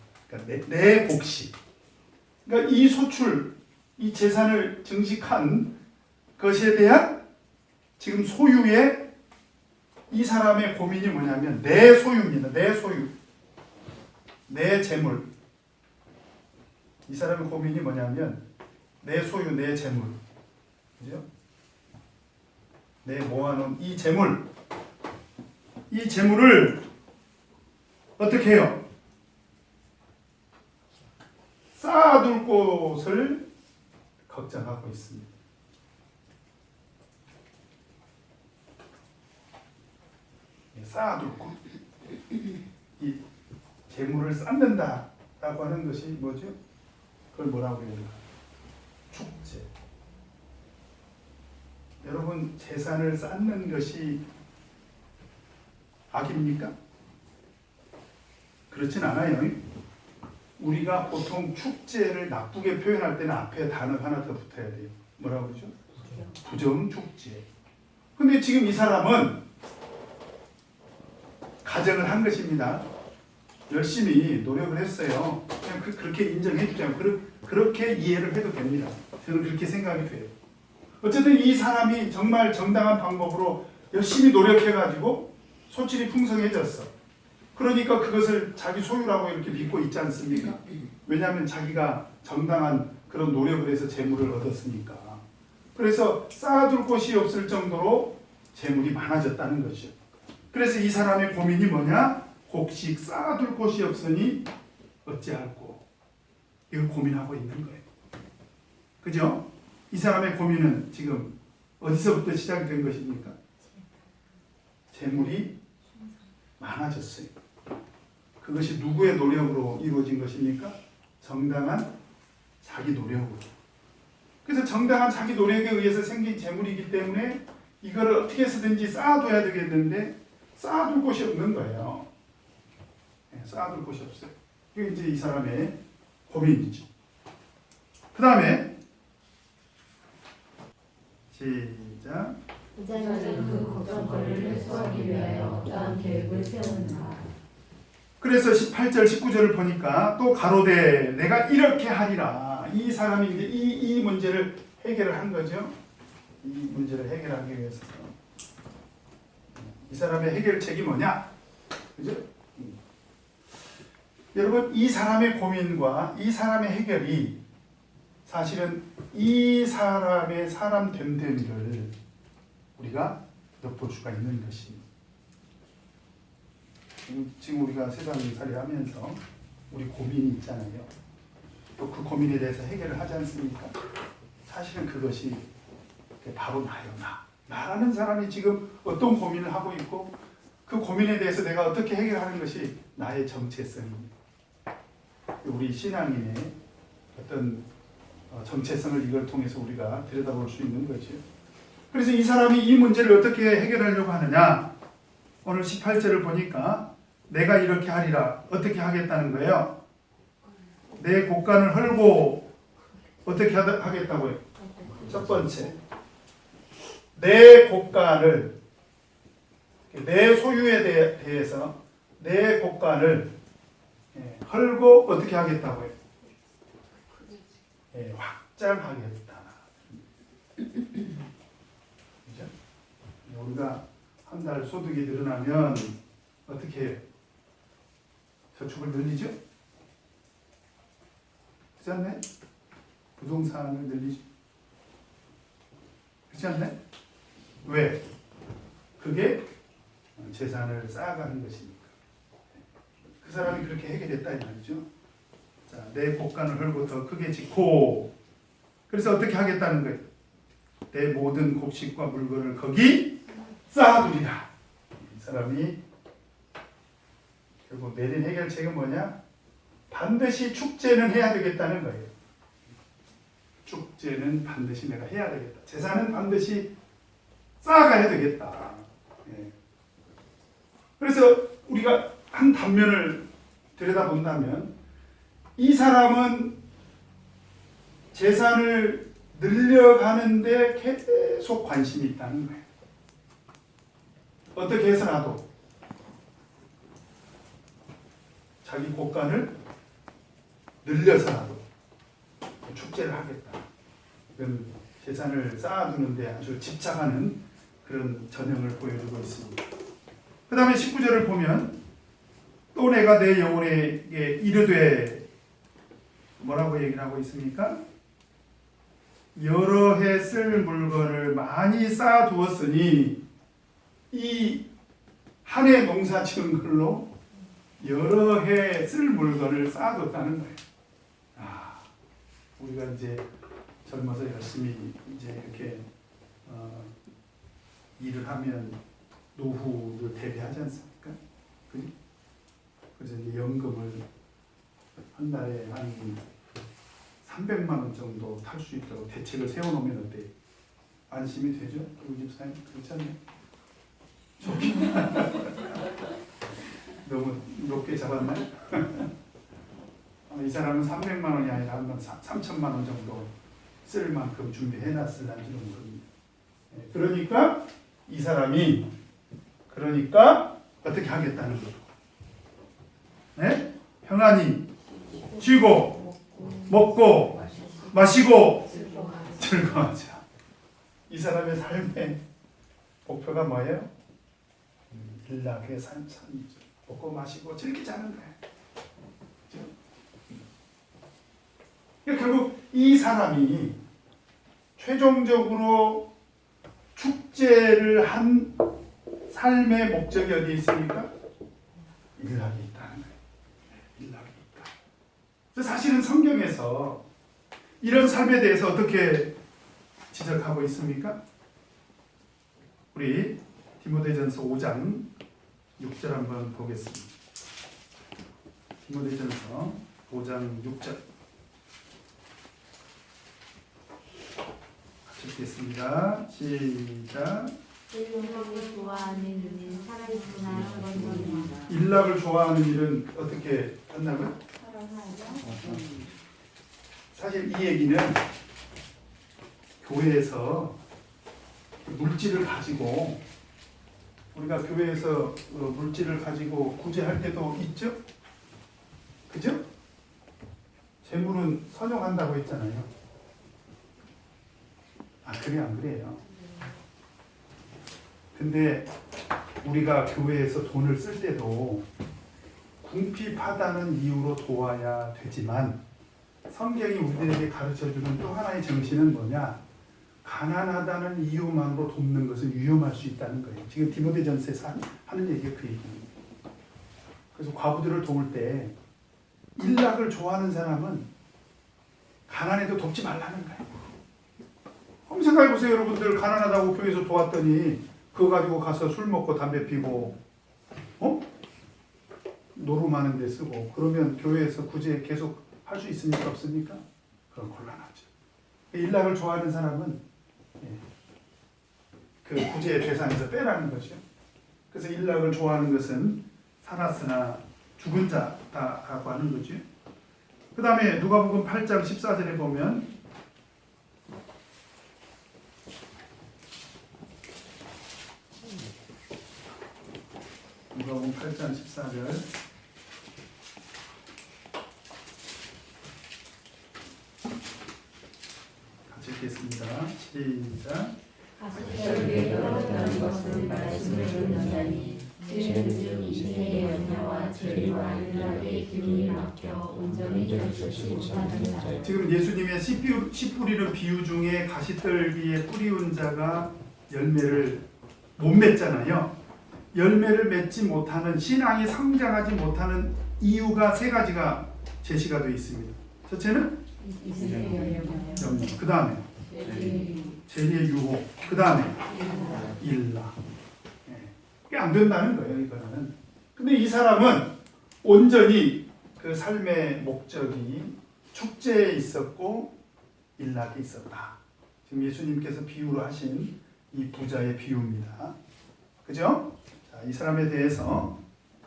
내 곡식. 그러니까 이 소출, 이 재산을 증식한 것에 대한 지금 소유의 이 사람의 고민이 뭐냐면 내 소유입니다. 내 소유, 내 재물. 이 사람의 고민이 뭐냐면 내 소유, 내 재물. 그죠? 내 모아놓은 이 재물, 이 재물을 어떻게 해요? 쌓아둘 곳을 걱정하고 있습니다. 쌓아둘 곳. 이 재물을 쌓는다라고 하는 것이 뭐죠? 그걸 뭐라고 해야 되나? 축제. 여러분, 재산을 쌓는 것이 악입니까? 그렇진 않아요. 우리가 보통 축제를 나쁘게 표현할 때는 앞에 단어 하나 더 붙어야 돼요. 뭐라고 그러죠? 부정축제. 근데 지금 이 사람은 가정을 한 것입니다. 열심히 노력을 했어요. 그냥 그렇게 인정해 주자면 그렇게 이해를 해도 됩니다. 저는 그렇게 생각이 돼요. 어쨌든 이 사람이 정말 정당한 방법으로 열심히 노력해가지고 소질이 풍성해졌어. 그러니까 그것을 자기 소유라고 이렇게 믿고 있지 않습니까? 왜냐하면 자기가 정당한 그런 노력을 해서 재물을 얻었으니까. 그래서 쌓아둘 곳이 없을 정도로 재물이 많아졌다는 것이죠. 그래서 이 사람의 고민이 뭐냐? 곡식 쌓아둘 곳이 없으니 어찌할꼬. 이걸 고민하고 있는 거예요. 그죠? 이 사람의 고민은 지금 어디서부터 시작이 된 것입니까? 재물이 많아졌어요. 그것이 누구의 노력으로 이루어진 것입니까? 정당한 자기 노력으로. 그래서 정당한 자기 노력에 의해서 생긴 재물이기 때문에 이거를 어떻게 해서든지 쌓아둬야 되겠는데 쌓아둘 곳이 없는 거예요. 쌓아둘 곳이 없어요. 이게 이제 이 사람의 고민이죠. 그 다음에 시작. 부자는 그 걱정거리를 해소하기 위하여 어떠한 계획을 세우는가. 그래서 18절 19절을 보니까 또 가로되 내가 이렇게 하리라. 이 사람이 이제 이 문제를 해결을 한 거죠. 이 문제를 해결하기 위해서 이 사람의 해결책이 뭐냐? 그죠? 여러분, 이 사람의 고민과 이 사람의 해결이 사실은 이 사람의 사람 됨됨이를 우리가 엿볼 수가 있는 것입니다. 지금 우리가 세상살이 하면서 우리 고민이 있잖아요. 또 그 고민에 대해서 해결을 하지 않습니까? 사실은 그것이 바로 나요. 나라는 사람이 지금 어떤 고민을 하고 있고 그 고민에 대해서 내가 어떻게 해결하는 것이 나의 정체성입니다. 우리 신앙인의 어떤 정체성을 이걸 통해서 우리가 들여다볼 수 있는 거죠. 그래서 이 사람이 이 문제를 어떻게 해결하려고 하느냐? 오늘 18절을 보니까 내가 이렇게 하리라. 어떻게 하겠다는 거예요? 내 곡간을 헐고 어떻게 하겠다고요? 첫 번째, 내 곡간을, 내 소유에 대해서 내 곡간을 헐고 어떻게 하겠다고요? 확장하겠다. 그죠? 우리가 한 달 소득이 늘어나면 어떻게 해요? 저축을 늘리죠? 그렇지 않나요? 부동산을 늘리죠? 그렇지 않나요? 왜? 그게 재산을 쌓아가는 것이니까. 그 사람이 그렇게 해결했다 이 말이죠. 자, 내 곡간을 헐고 더 크게 짓고, 그래서 어떻게 하겠다는 거예요? 내 모든 곡식과 물건을 거기 쌓아두리라. 이 사람이 결국 내린 해결책은 뭐냐? 반드시 축제는 해야 되겠다는 거예요. 축제는 반드시 내가 해야 되겠다. 재산은 반드시 쌓아가야 되겠다. 그래서 우리가 한 단면을 들여다본다면 이 사람은 재산을 늘려가는데 계속 관심이 있다는 거예요. 어떻게 해서라도 자기 곳간을 늘려서라도 축제를 하겠다. 이런 재산을 쌓아두는데 아주 집착하는 그런 전형을 보여주고 있습니다. 그 다음에 19절을 보면 또 내가 내 영혼에게 이르되 뭐라고 얘기를 하고 있습니까? 여러 해 쓸 물건을 많이 쌓아두었으니 이 한 해 농사 지은 걸로 여러 해 쓸 물건을 쌓아뒀다는 거예요. 우리가 이제 젊어서 열심히 이제 이렇게 일을 하면 노후를 대비하지 않습니까? 그래서 이제 연금을 한 달에 한 300만 원 정도 탈 수 있도록 대책을 세워놓으면 어때? 안심이 되죠? 우리 집사님 그렇지 않나요? 너무 높게 잡았나요? 이 사람은 300만 원이 아니라 한 3천만 원 정도 쓸 만큼 준비해놨을는지는 모릅니다. 그러니까 이 사람이 어떻게 하겠다는 거죠. 네? 평안히 쉬고 먹고 마시고 즐거워하자. 이 사람의 삶의 목표가 뭐예요? 일락의 산이죠. 먹고 마시고 즐기자는 거예요. 그렇죠? 결국 이 사람이 최종적으로 축제를 한 삶의 목적이 어디에 있습니까? 일락이 있다는 거예요. 일락이 있다. 그래서 사실은 성경에서 이런 삶에 대해서 어떻게 지적하고 있습니까? 우리 디모데전서 5장 6절 한번 보겠습니다. 디모데전서 5장 6절 같이 읽겠습니다. 시작. 일락을 좋아하는 일은 살아있구나. 일락을 좋아하는 일은 어떻게 한다고요? 사실 이 얘기는 교회에서 물질을 가지고 우리가 교회에서 물질을 가지고 구제할 때도 있죠? 그죠? 재물은 선용한다고 했잖아요. 그래 안 그래요? 근데 우리가 교회에서 돈을 쓸 때도 궁핍하다는 이유로 도와야 되지만 성경이 우리들에게 가르쳐주는 또 하나의 정신은 뭐냐? 가난하다는 이유만으로 돕는 것은 위험할 수 있다는 거예요. 지금 디모데전서에서 하는 얘기가 그 얘기입니다. 그래서 과부들을 도울 때 일락을 좋아하는 사람은 가난해도 돕지 말라는 거예요. 한번 생각해보세요. 여러분들 가난하다고 교회에서 도왔더니 그거 가지고 가서 술 먹고 담배 피고 노름하는 데 쓰고 그러면 교회에서 구제 계속 할 수 있습니까? 없습니까? 그건 곤란하죠. 일락을 좋아하는 사람은 그 구제의 대상에서 빼라는 거죠. 그래서 일락을 좋아하는 것은 살았으나 죽은 자다라고 하는 거죠. 그 다음에 누가복음 8장 14절에 보면 누가복음 8장 14절 같이 읽겠습니다. 시작. 가시적에 떨어졌다는 것은 말씀을 듣는 자니 지금 이 세의 연애와 죄와 일락의 기운이 막혀 온전히 결실치 못하는 자. 지금 예수님의 씨 뿌리는 비유 중에 가시떨기에 뿌리운 자가 열매를 못 맺잖아요. 열매를 맺지 못하는, 신앙이 성장하지 못하는 이유가 세 가지가 제시가 되어 있습니다. 첫째는 염려, 그 다음에 죄의 유혹, 그 다음에 일락. 그게 안 된다는 거예요, 이거는. 근데 이 사람은 온전히 그 삶의 목적이 축제에 있었고 일락에 있었다. 지금 예수님께서 비유로 하신 이 부자의 비유입니다. 그죠? 자, 이 사람에 대해서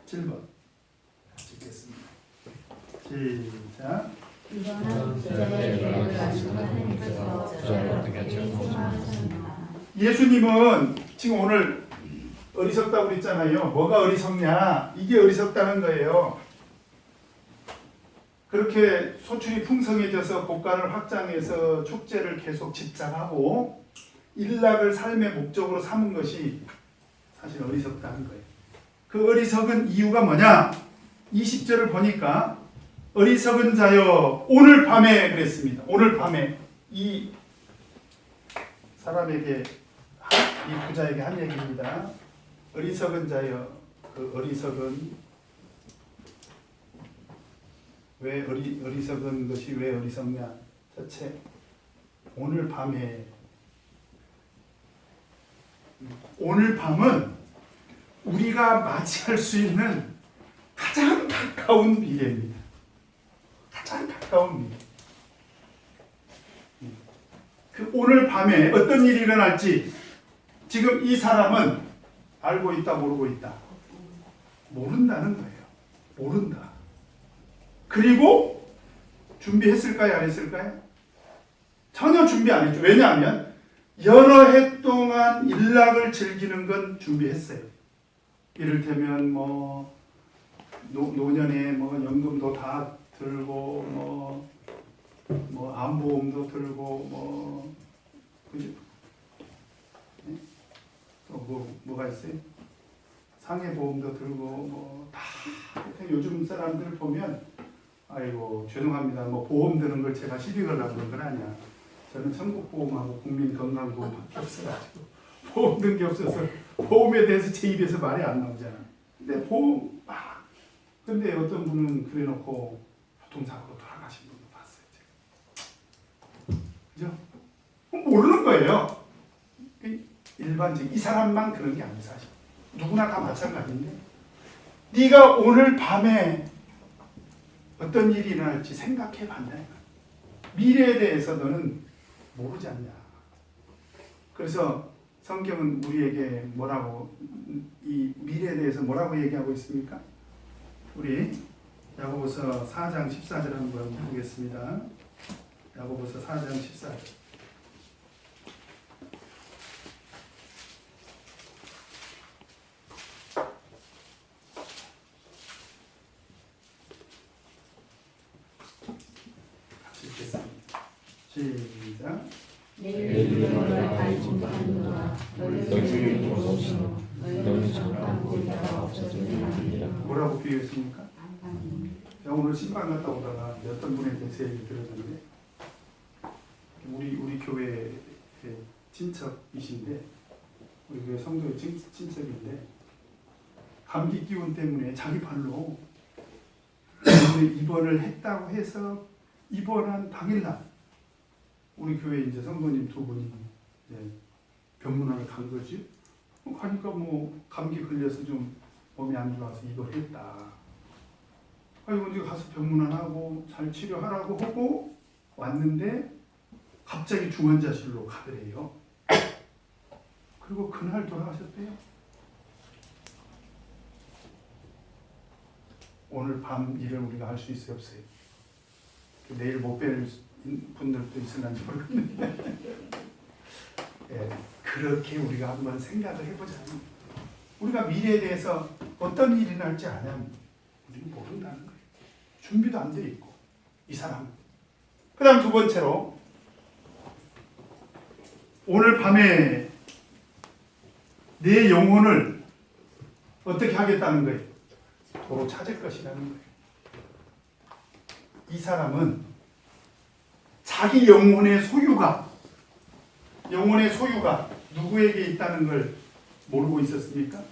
7번 같이 읽겠습니다. 시작. 예수님은 지금 오늘 어리석다고 그랬잖아요. 뭐가 어리석냐? 이게 어리석다는 거예요. 그렇게 소출이 풍성해져서 국가를 확장해서 축제를 계속 집착하고 일락을 삶의 목적으로 삼은 것이 사실 어리석다는 거예요. 그 어리석은 이유가 뭐냐? 20절을 보니까 어리석은 자여 오늘 밤에 그랬습니다. 오늘 밤에 이 사람에게 이 부자에게 한 얘기입니다. 어리석은 자여 그 어리석은 왜 어리석은 것이 왜 어리석냐? 첫째 오늘 밤에 오늘 밤은 우리가 맞이할 수 있는 가장 가까운 미래입니다. 가장 가까운 미래. 그 오늘 밤에 어떤 일이 일어날지 지금 이 사람은 알고 있다 모르고 있다. 모른다는 거예요. 모른다. 그리고 준비했을까요? 안 했을까요? 전혀 준비 안 했죠. 왜냐하면 여러 해 동안 일락을 즐기는 건 준비했어요. 이를테면 뭐 노년에 뭐 연금도 다 들고 뭐 암보험도 들고 그죠? 네? 또 뭐가 있어요? 상해보험도 들고 다 요즘 사람들 보면 아이고 죄송합니다. 보험 드는 걸 제가 시비 걸라고 그런 건 아니야. 저는 천국보험하고 국민건강보험밖에 없어가지고 보험 든 게 없어서 보험에 대해서 제 입에서 말이 안 나오잖아. 근데 보험 근데 어떤 분은 그래놓고 교통사고로 돌아가신 분도 봤어요. 제가. 그죠? 모르는 거예요. 일반적인 이 사람만 그런 게 아니에요. 사실 누구나 다 마찬가지인데 네가 오늘 밤에 어떤 일이 일어날지 생각해 봤냐. 미래에 대해서 너는 모르지 않냐. 그래서 성경은 우리에게 뭐라고 이 미래에 대해서 뭐라고 얘기하고 있습니까? 우리 야고보서 4장 14절 한번 보겠습니다. 야고보서 4장 14절. 시작. 내일 너를 알지 못하노라. 너희를 모르시노. 너희 잠깐 보이다가 없어지느니라. 뭐라고 비유했습니까? 제가 오늘 신방 갔다 오다가 어떤 분에게 제 얘기 들었는데 우리 교회 친척이신데 우리 교회 성도의 친척인데 감기 기운 때문에 자기 발로 입원을 했다고 해서 입원한 당일날 우리 교회 이제 성도님 두 분이 병문안을 간 거지. 가니까 감기 걸려서 좀 몸이 안 좋아서 이걸 했다. 아이고 이제 가서 병문안하고 잘 치료하라고 하고 왔는데 갑자기 중환자실로 가더래요. 그리고 그날 돌아가셨대요. 오늘 밤 일을 우리가 할 수 있어요, 없어요? 내일 못 뵐 분들도 있을는지 모르겠는데 그렇게 우리가 한번 생각을 해보자면 우리가 미래에 대해서 어떤 일이 날지 아냐면 우리는 모른다는 거예요. 준비도 안 돼 있고 이 사람은. 그 다음 두 번째로 오늘 밤에 내 영혼을 어떻게 하겠다는 거예요? 도로 찾을 것이라는 거예요. 이 사람은 자기 영혼의 소유가 누구에게 있다는 걸 모르고 있었습니까?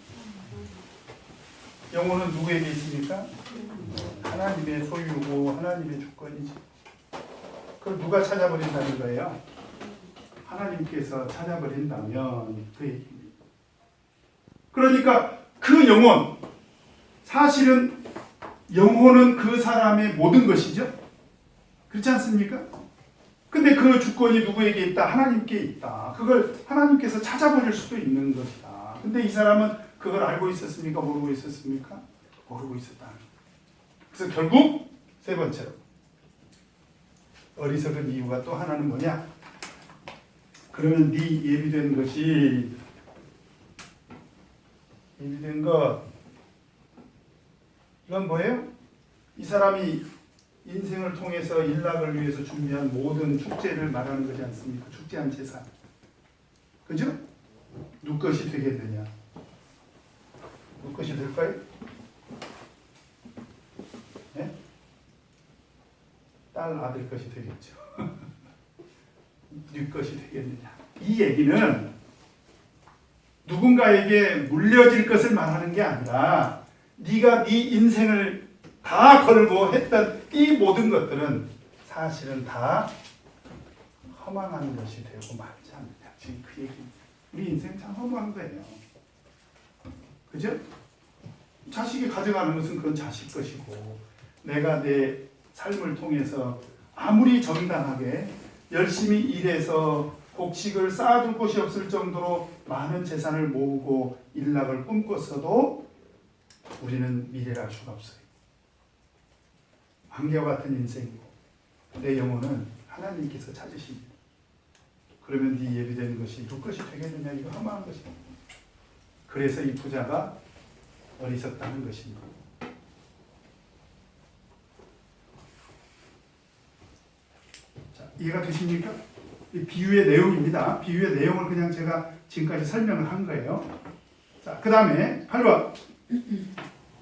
영혼은 누구에게 있습니까? 하나님의 소유고 하나님의 주권이지. 그걸 누가 찾아버린다는 거예요? 하나님께서 찾아버린다면 그 얘기입니다. 그러니까 그 영혼, 사실은 영혼은 그 사람의 모든 것이죠. 그렇지 않습니까? 근데 그 주권이 누구에게 있다? 하나님께 있다. 그걸 하나님께서 찾아버릴 수도 있는 것이다. 근데 이 사람은 그걸 알고 있었습니까? 모르고 있었습니까? 모르고 있었다. 그래서 결국 세 번째로 어리석은 이유가 또 하나는 뭐냐? 그러면 네 예비된 것이 예비된 것. 이건 뭐예요? 이 사람이 인생을 통해서 일락을 위해서 준비한 모든 축제를 말하는 거지 않습니까? 축제한 재산. 그죠? 누구 것이 되겠느냐? 누구 것이 될까요? 네? 딸, 아들 것이 되겠죠. 누구 것이 되겠느냐? 이 얘기는 누군가에게 물려질 것을 말하는 게 아니라 네가 네 인생을 다 걸고 했던 이 모든 것들은 사실은 다 허망한 것이 되고 말지 않느냐. 지금 그 얘기입니다. 우리 인생 참 허무한 거예요. 그죠? 자식이 가져가는 것은 그건 자식 것이고, 내가 내 삶을 통해서 아무리 정당하게 열심히 일해서 곡식을 쌓아둘 곳이 없을 정도로 많은 재산을 모으고 일락을 꿈꿨어도 우리는 미래를 알 수가 없어요. 안개와 같은 인생이고 내 영혼은 하나님께서 찾으십니다. 그러면 네 예비된 것이 누구 것이 되겠느냐? 이거 허망한 것입니다. 그래서 이 부자가 어리석다는 것입니다. 자, 이해가 되십니까? 이 비유의 내용입니다. 비유의 내용을 그냥 제가 지금까지 설명을 한 거예요. 자, 그 다음에 8번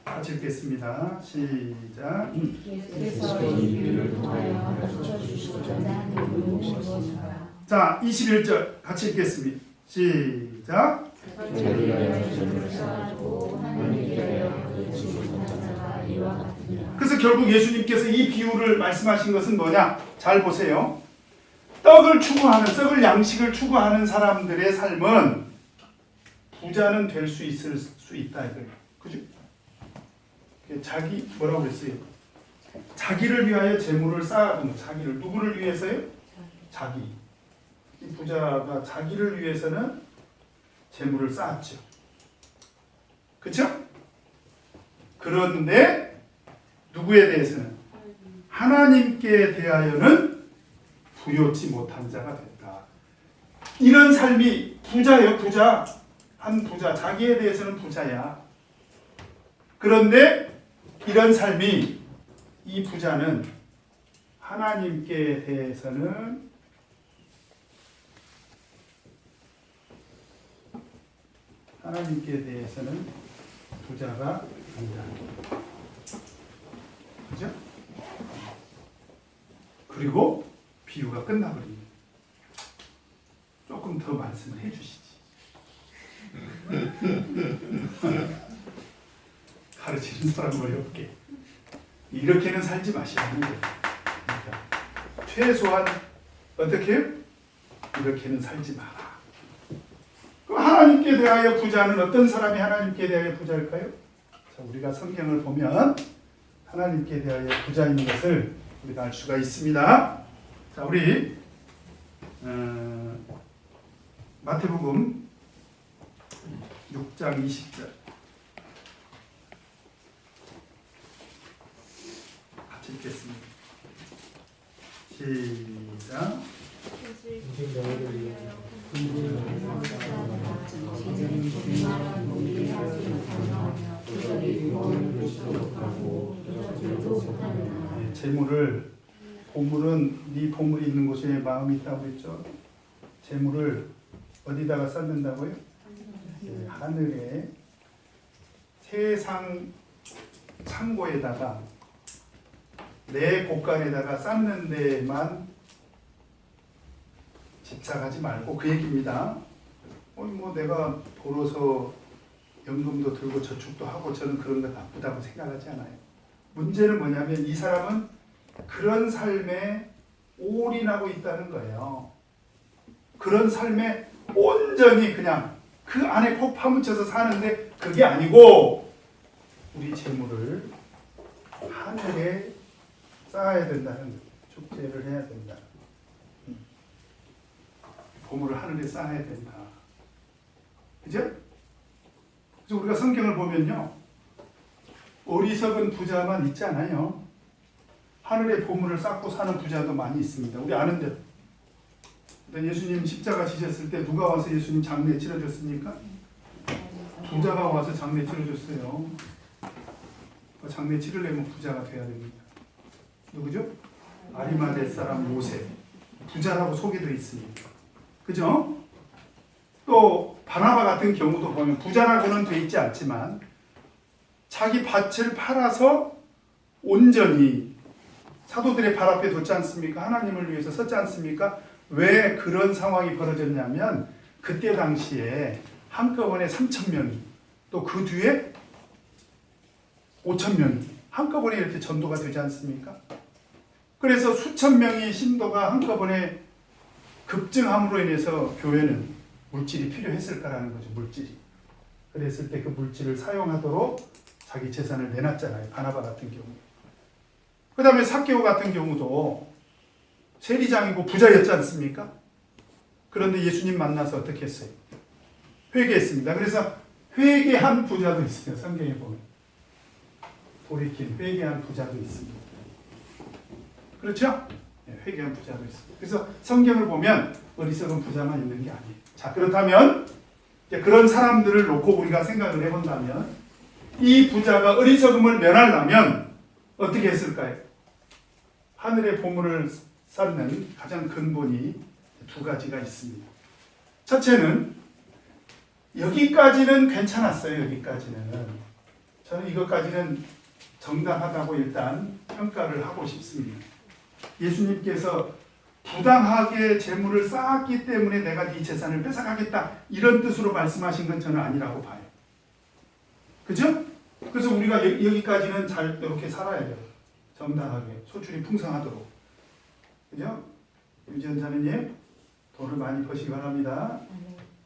같이 읽겠습니다. 시작. 예수께서 이 비유를 통하여 가르쳐 주시고자 하는 무엇인가? 자, 21절 같이 읽겠습니다. 시작. 자기 위하여 재물을 쌓아두고 하나님께 대하여 그 집을 던진 자가 이와 같으니라. 그래서 결국 예수님께서 이 비유를 말씀하신 것은 뭐냐? 잘 보세요. 떡을 추구하는, 썩을 양식을 추구하는 사람들의 삶은 부자는 될 수 있을 수 있다 이거예요. 그죠? 자기 뭐라고 그랬어요? 자기를 위하여 재물을 쌓아둔, 자기를 누구를 위해서요? 자기. 이 부자가 자기를 위해서는 재물을 쌓았죠. 그렇죠? 그런데 누구에 대해서는 하나님께 대하여는 부요치 못한 자가 됐다. 이런 삶이 부자예요, 부자. 한 부자, 자기에 대해서는 부자야. 그런데 이런 삶이 이 부자는 하나님께 대해서는 부자가 아니다. 그죠? 그리고 비유가 끝나버립니다. 조금 더 말씀을 해주시지. 가르치는 사람 어렵게. 이렇게는 살지 마시라는 거예요. 그러니까 최소한 어떻게 해요? 이렇게는 살지 마라. 그럼 하나님께 대하여 부자는 어떤 사람이 하나님께 대하여 부자일까요? 자, 우리가 성경을 보면 하나님께 대하여 부자인 것을 우리가 알 수가 있습니다. 자, 우리 마태복음 6장 20절 같이 읽겠습니다. 시작. 재물을, 보물은 네 보물이 있는 곳에 마음이 있다고 했죠. 재물을 어디다가 쌓는다고요? 네, 하늘에 세상 창고에다가 내 곳간에다가 쌓는 데만 집착하지 말고 그 얘기입니다. 뭐 내가 벌어서 연금도 들고 저축도 하고 저는 그런 거 나쁘다고 생각하지 않아요. 문제는 뭐냐면 이 사람은 그런 삶에 올인하고 있다는 거예요. 그런 삶에 온전히 그냥 그 안에 콕 파묻혀서 사는데 그게 아니고 우리 재물을 하늘에 쌓아야 된다는 거예요. 축제를 해야 된다. 보물을 하늘에 쌓아야 된다. 그죠? 그래서 우리가 성경을 보면요, 어리석은 부자만 있지 않아요. 하늘에 보물을 쌓고 사는 부자도 많이 있습니다. 우리 아는 대로. 예수님 십자가 지셨을 때 누가 와서 예수님 장례 치러줬습니까? 부자가 와서 장례 치러줬어요. 장례 치르려면 부자가 돼야 됩니다. 누구죠? 아리마대 사람 요셉. 부자라고 소개되어 있습니다. 그죠? 또 바나바 같은 경우도 보면 부자라고는 돼 있지 않지만 자기 밭을 팔아서 온전히 사도들의 발 앞에 뒀지 않습니까? 하나님을 위해서 썼지 않습니까? 왜 그런 상황이 벌어졌냐면 그때 당시에 한꺼번에 3,000명이 또 그 뒤에 5,000명이 한꺼번에 이렇게 전도가 되지 않습니까? 그래서 수천 명의 신도가 한꺼번에 급증함으로 인해서 교회는 물질이 필요했을까라는 거죠. 물질이. 그랬을 때 그 물질을 사용하도록 자기 재산을 내놨잖아요. 바나바 같은 경우. 그 다음에 삭개오 같은 경우도 세리장이고 부자였지 않습니까? 그런데 예수님 만나서 어떻게 했어요? 회개했습니다. 그래서 회개한 부자도 있어요. 성경에 보면. 돌이킨 회개한 부자도 있습니다. 그렇죠? 네, 회개한 부자도 있습니다. 그래서 성경을 보면 어리석은 부자만 있는 게 아니에요. 자, 그렇다면 그런 사람들을 놓고 우리가 생각을 해본다면 이 부자가 어리석음을 면하려면 어떻게 했을까요? 하늘의 보물을 쌓는 가장 근본이 두 가지가 있습니다. 첫째는 여기까지는 괜찮았어요. 여기까지는. 저는 이것까지는 정당하다고 일단 평가를 하고 싶습니다. 예수님께서 부당하게 재물을 쌓았기 때문에 내가 네 재산을 뺏어가겠다 이런 뜻으로 말씀하신 건 저는 아니라고 봐요. 그죠? 그래서 우리가 여기까지는 잘 이렇게 살아야 돼요. 정당하게 소출이 풍성하도록. 그죠? 유지연 자매님 돈을 많이 버시기 바랍니다.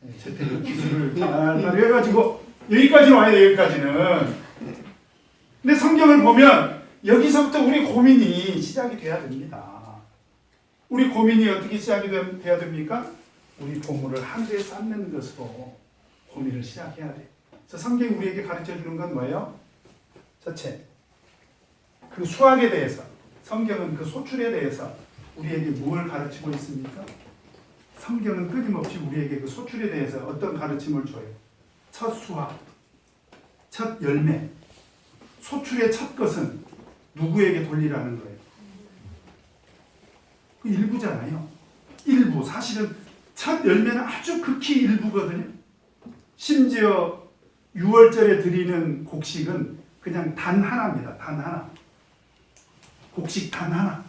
네, 재테크 기술을 잘 해가지고 여기까지는 와야 돼요. 여기까지는. 근데 성경을 보면 여기서부터 우리 고민이 시작이 돼야 됩니다. 우리 고민이 어떻게 시작이 돼야 됩니까? 우리 보물을 하늘에 쌓는 것으로 고민을 시작해야 돼요. 그래서 성경이 우리에게 가르쳐 주는 건 뭐예요? 첫째, 그 수확에 대해서, 성경은 그 소출에 대해서 우리에게 뭘 가르치고 있습니까? 성경은 끊임없이 우리에게 그 소출에 대해서 어떤 가르침을 줘요? 첫 수확, 첫 열매, 소출의 첫 것은 누구에게 돌리라는 거예요? 그 일부잖아요. 일부. 사실은 첫 열매는 아주 극히 일부거든요. 심지어 6월절에 드리는 곡식은 그냥 단 하나입니다. 단 하나. 곡식 단 하나.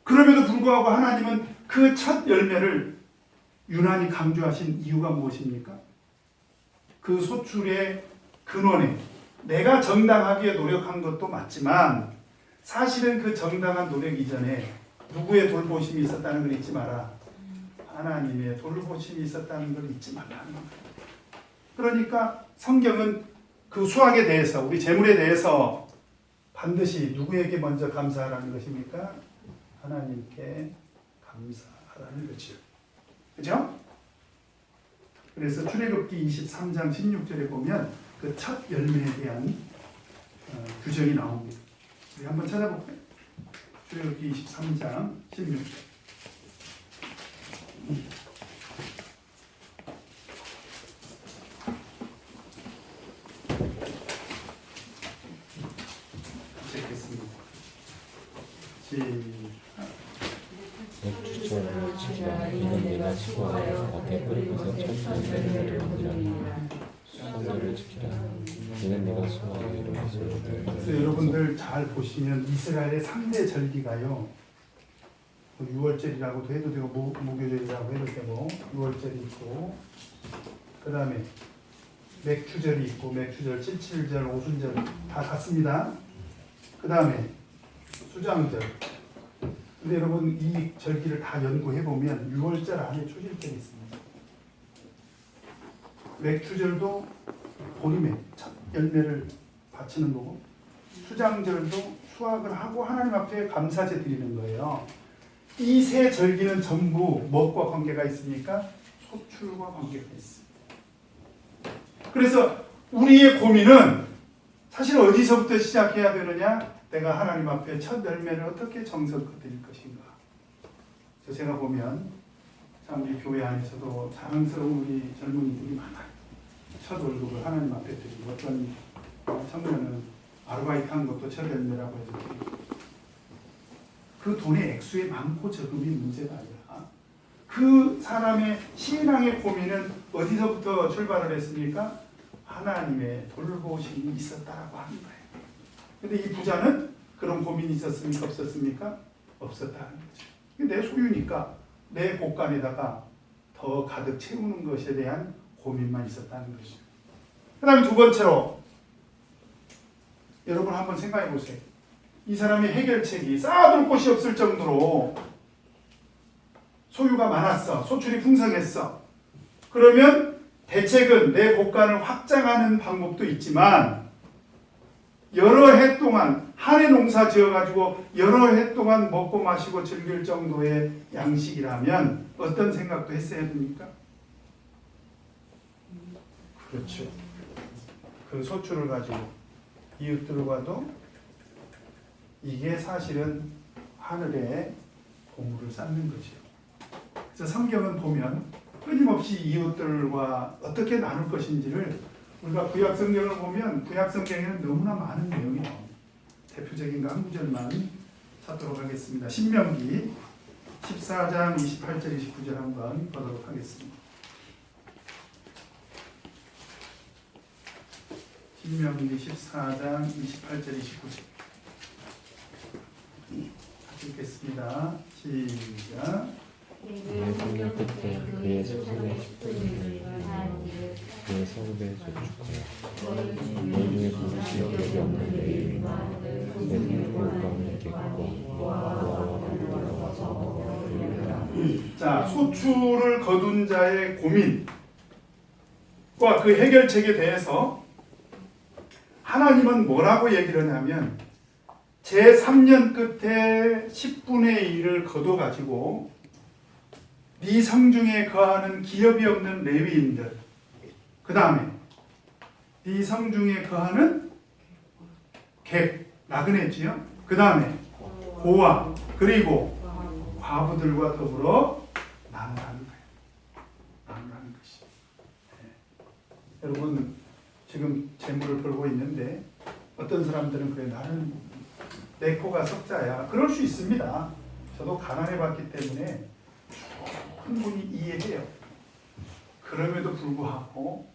그럼에도 불구하고 하나님은 그 첫 열매를 유난히 강조하신 이유가 무엇입니까? 그 소출의 근원에 내가 정당하게 노력한 것도 맞지만 사실은 그 정당한 노력 이전에 누구의 돌보심이 있었다는 걸 잊지 마라. 하나님의 돌보심이 있었다는 걸 잊지 말라는 거예요. 그러니까 성경은 그 수확에 대해서, 우리 재물에 대해서 반드시 누구에게 먼저 감사하라는 것입니까? 하나님께 감사하라는 거죠. 그죠? 그래서 출애굽기 23장 16절에 보면 그 첫 열매에 대한 규정이 나옵니다. 우리 한번 찾아볼까요? 출애굽기 23장 16절. 읽겠습니다. 맥주처럼 치리라. 이는 내가 수고하여 밭에 뿌린 것에 첫 열매를 거두었느니라. 수산절을 지키라. 이는 내가 수고하여 이룬 것을 거두었느니라. 그래서 여러분들 잘 보시면 이스라엘의 3대 절기가요. 6월절이라고도 해도 되고 무교절이라고 해도 되고 6월절이 있고 그 다음에 맥추절이 있고 맥추절, 칠칠절, 오순절 다 같습니다. 그 다음에 수장절. 근데 여러분 이 절기를 다 연구해보면 6월절 안에 초실절이 있습니다. 맥추절도 보림에 첫 열매를 바치는 거고 수장절도 수확을 하고 하나님 앞에 감사제 드리는 거예요. 이 세 절기는 전부 무엇과 관계가 있습니까? 소출과 관계가 있습니다. 그래서 우리의 고민은 사실 어디서부터 시작해야 되느냐? 내가 하나님 앞에 첫 열매를 어떻게 정성껏 드릴 것인가? 제가 보면 참 우리 교회 안에서도 자랑스러운 우리 젊은이들이 많아요. 첫 월급을 하나님 앞에 드리고 어떤 청년은 아르바이트 한 것도 첫 열매라고 해서 드리고 그 돈의 액수의 많고 적음이 문제가 아니라 그 사람의 신앙의 고민은 어디서부터 출발을 했습니까? 하나님의 돌보심이 있었다라고 하는 거예요. 근데 이 부자는 그런 고민이 있었습니까? 없었습니까? 없었다는 거죠. 내 소유니까 내 곳간에다가 더 가득 채우는 것에 대한 고민만 있었다는 것이죠. 그 다음에 두 번째로 여러분 한번 생각해 보세요. 이 사람의 해결책이 쌓아둘 곳이 없을 정도로 소유가 많았어. 소출이 풍성했어. 그러면 대책은 내 곳간을 확장하는 방법도 있지만 여러 해 동안 한 해 농사 지어가지고 여러 해 동안 먹고 마시고 즐길 정도의 양식이라면 어떤 생각도 했어야 됩니까? 그렇죠. 그 소출을 가지고 이웃들과도 이게 사실은 하늘에 보물을 쌓는 거죠. 그래서 성경은 보면 끊임없이 이웃들과 어떻게 나눌 것인지를 우리가 구약 성경을 보면 구약 성경에는 너무나 많은 내용이 나옵니다. 대표적인 거 한 구절만 찾도록 하겠습니다. 신명기 14장 28절 29절 한번 보도록 하겠습니다. 신명기 14장 28절 29절 같이 읽겠습니다. 시작. 그의 생명 끝에 그의 소산의 10분의 1을 그의 성읍에 저축하여 너희 중에 부르시 여기 없는 레위인과 내 생명과 함께고 자, 소출을 거둔 자의 고민과 그 해결책에 대해서 하나님은 뭐라고 얘기를 하냐면 제3년 끝에 10분의 1을 거둬가지고 네 성중에 거하는 기업이 없는 레위인들, 그 다음에 네 성중에 거하는 객, 나그네지요. 그 다음에 고아, 그리고 과부들과 더불어 나누라는 거예요. 나누라는 것이. 네. 여러분 지금 재물을 벌고 있는데 어떤 사람들은 그래 나는 내 코가 석자야. 그럴 수 있습니다. 저도 가난해봤기 때문에 충분히 이해해요. 그럼에도 불구하고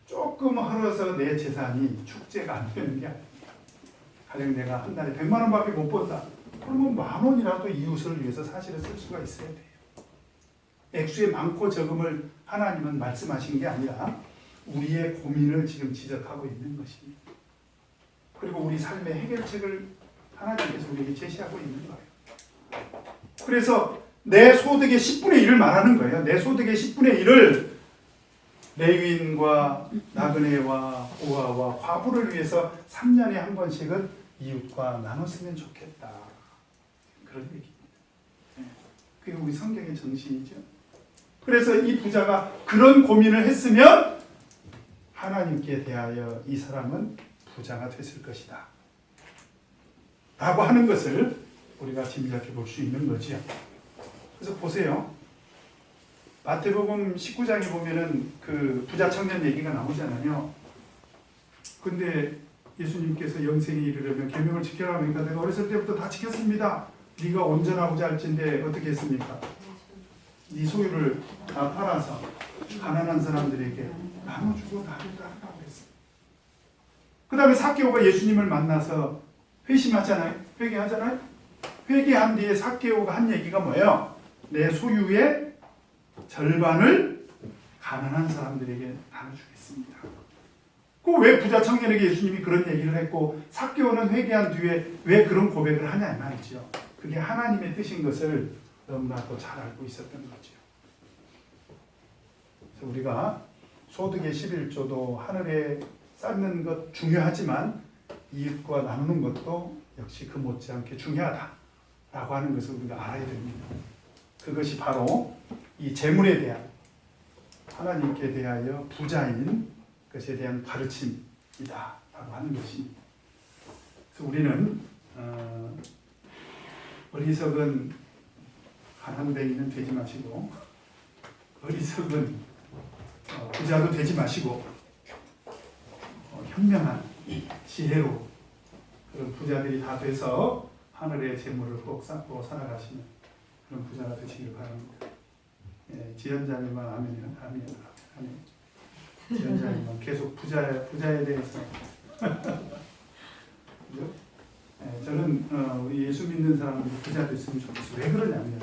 조금 헐어서 내 재산이 축제가 안 되는 게 아닙니다. 가령 내가 한 달에 100만 원밖에 못 번다. 그러면 10,000원이라도 이웃을 위해서 사실은 쓸 수가 있어야 돼요. 액수의 많고 적음을 하나님은 말씀하신 게 아니라 우리의 고민을 지금 지적하고 있는 것입니다. 그리고 우리 삶의 해결책을 하나님께서 우리에게 제시하고 있는 거예요. 그래서 내 소득의 10분의 1을 말하는 거예요. 내 소득의 10분의 1을 레위인과 나그네와 고아와 과부를 위해서 3년에 한 번씩은 이웃과 나눴으면 좋겠다. 그런 얘기입니다. 그게 우리 성경의 정신이죠. 그래서 이 부자가 그런 고민을 했으면 하나님께 대하여 이 사람은 부자가 됐을 것이다 라고 하는 것을 우리가 짐작해 볼 수 있는 거지요. 그래서 보세요. 마태복음 19장에 보면은 그 부자 청년 얘기가 나오잖아요. 근데 예수님께서 영생에 이르려면 계명을 지켜라 하니까 내가 어렸을 때부터 다 지켰습니다. 네가 온전하고자 할진데 어떻게 했습니까? 네 소유를 다 팔아서 가난한 사람들에게 나눠주고 나를 따르라고 했어요. 그 다음에 삭개오가 예수님을 만나서 회심하잖아요. 회개하잖아요. 회개한 뒤에 삭개오가 한 얘기가 뭐예요? 내 소유의 절반을 가난한 사람들에게 나눠주겠습니다. 그 왜 부자 청년에게 예수님이 그런 얘기를 했고 삭개오는 회개한 뒤에 왜 그런 고백을 하냐 이 말이죠. 그게 하나님의 뜻인 것을 너무나도 잘 알고 있었던 거죠. 그래서 우리가 소득의 11조도 하늘에 쌓는 것 중요하지만 이웃과 나누는 것도 역시 그 못지않게 중요하다라고 하는 것을 우리가 알아야 됩니다. 그것이 바로 이 재물에 대한 하나님께 대하여 부자인 것에 대한 가르침이다라고 하는 것입니다. 그래서 우리는 어리석은 가난뱅이는 되지 마시고 어리석은 부자도 되지 마시고 현명한 지혜로 그런 부자들이 다 돼서 하늘의 재물을 꼭 쌓고 살아가시는 그런 부자가 되시길 바랍니다. 예, 지연자님만 아멘. 지연자님만 계속 부자에 대해서 그죠? 예, 저는 예수 믿는 사람들이 부자 됐으면 좋겠어요. 왜 그러냐면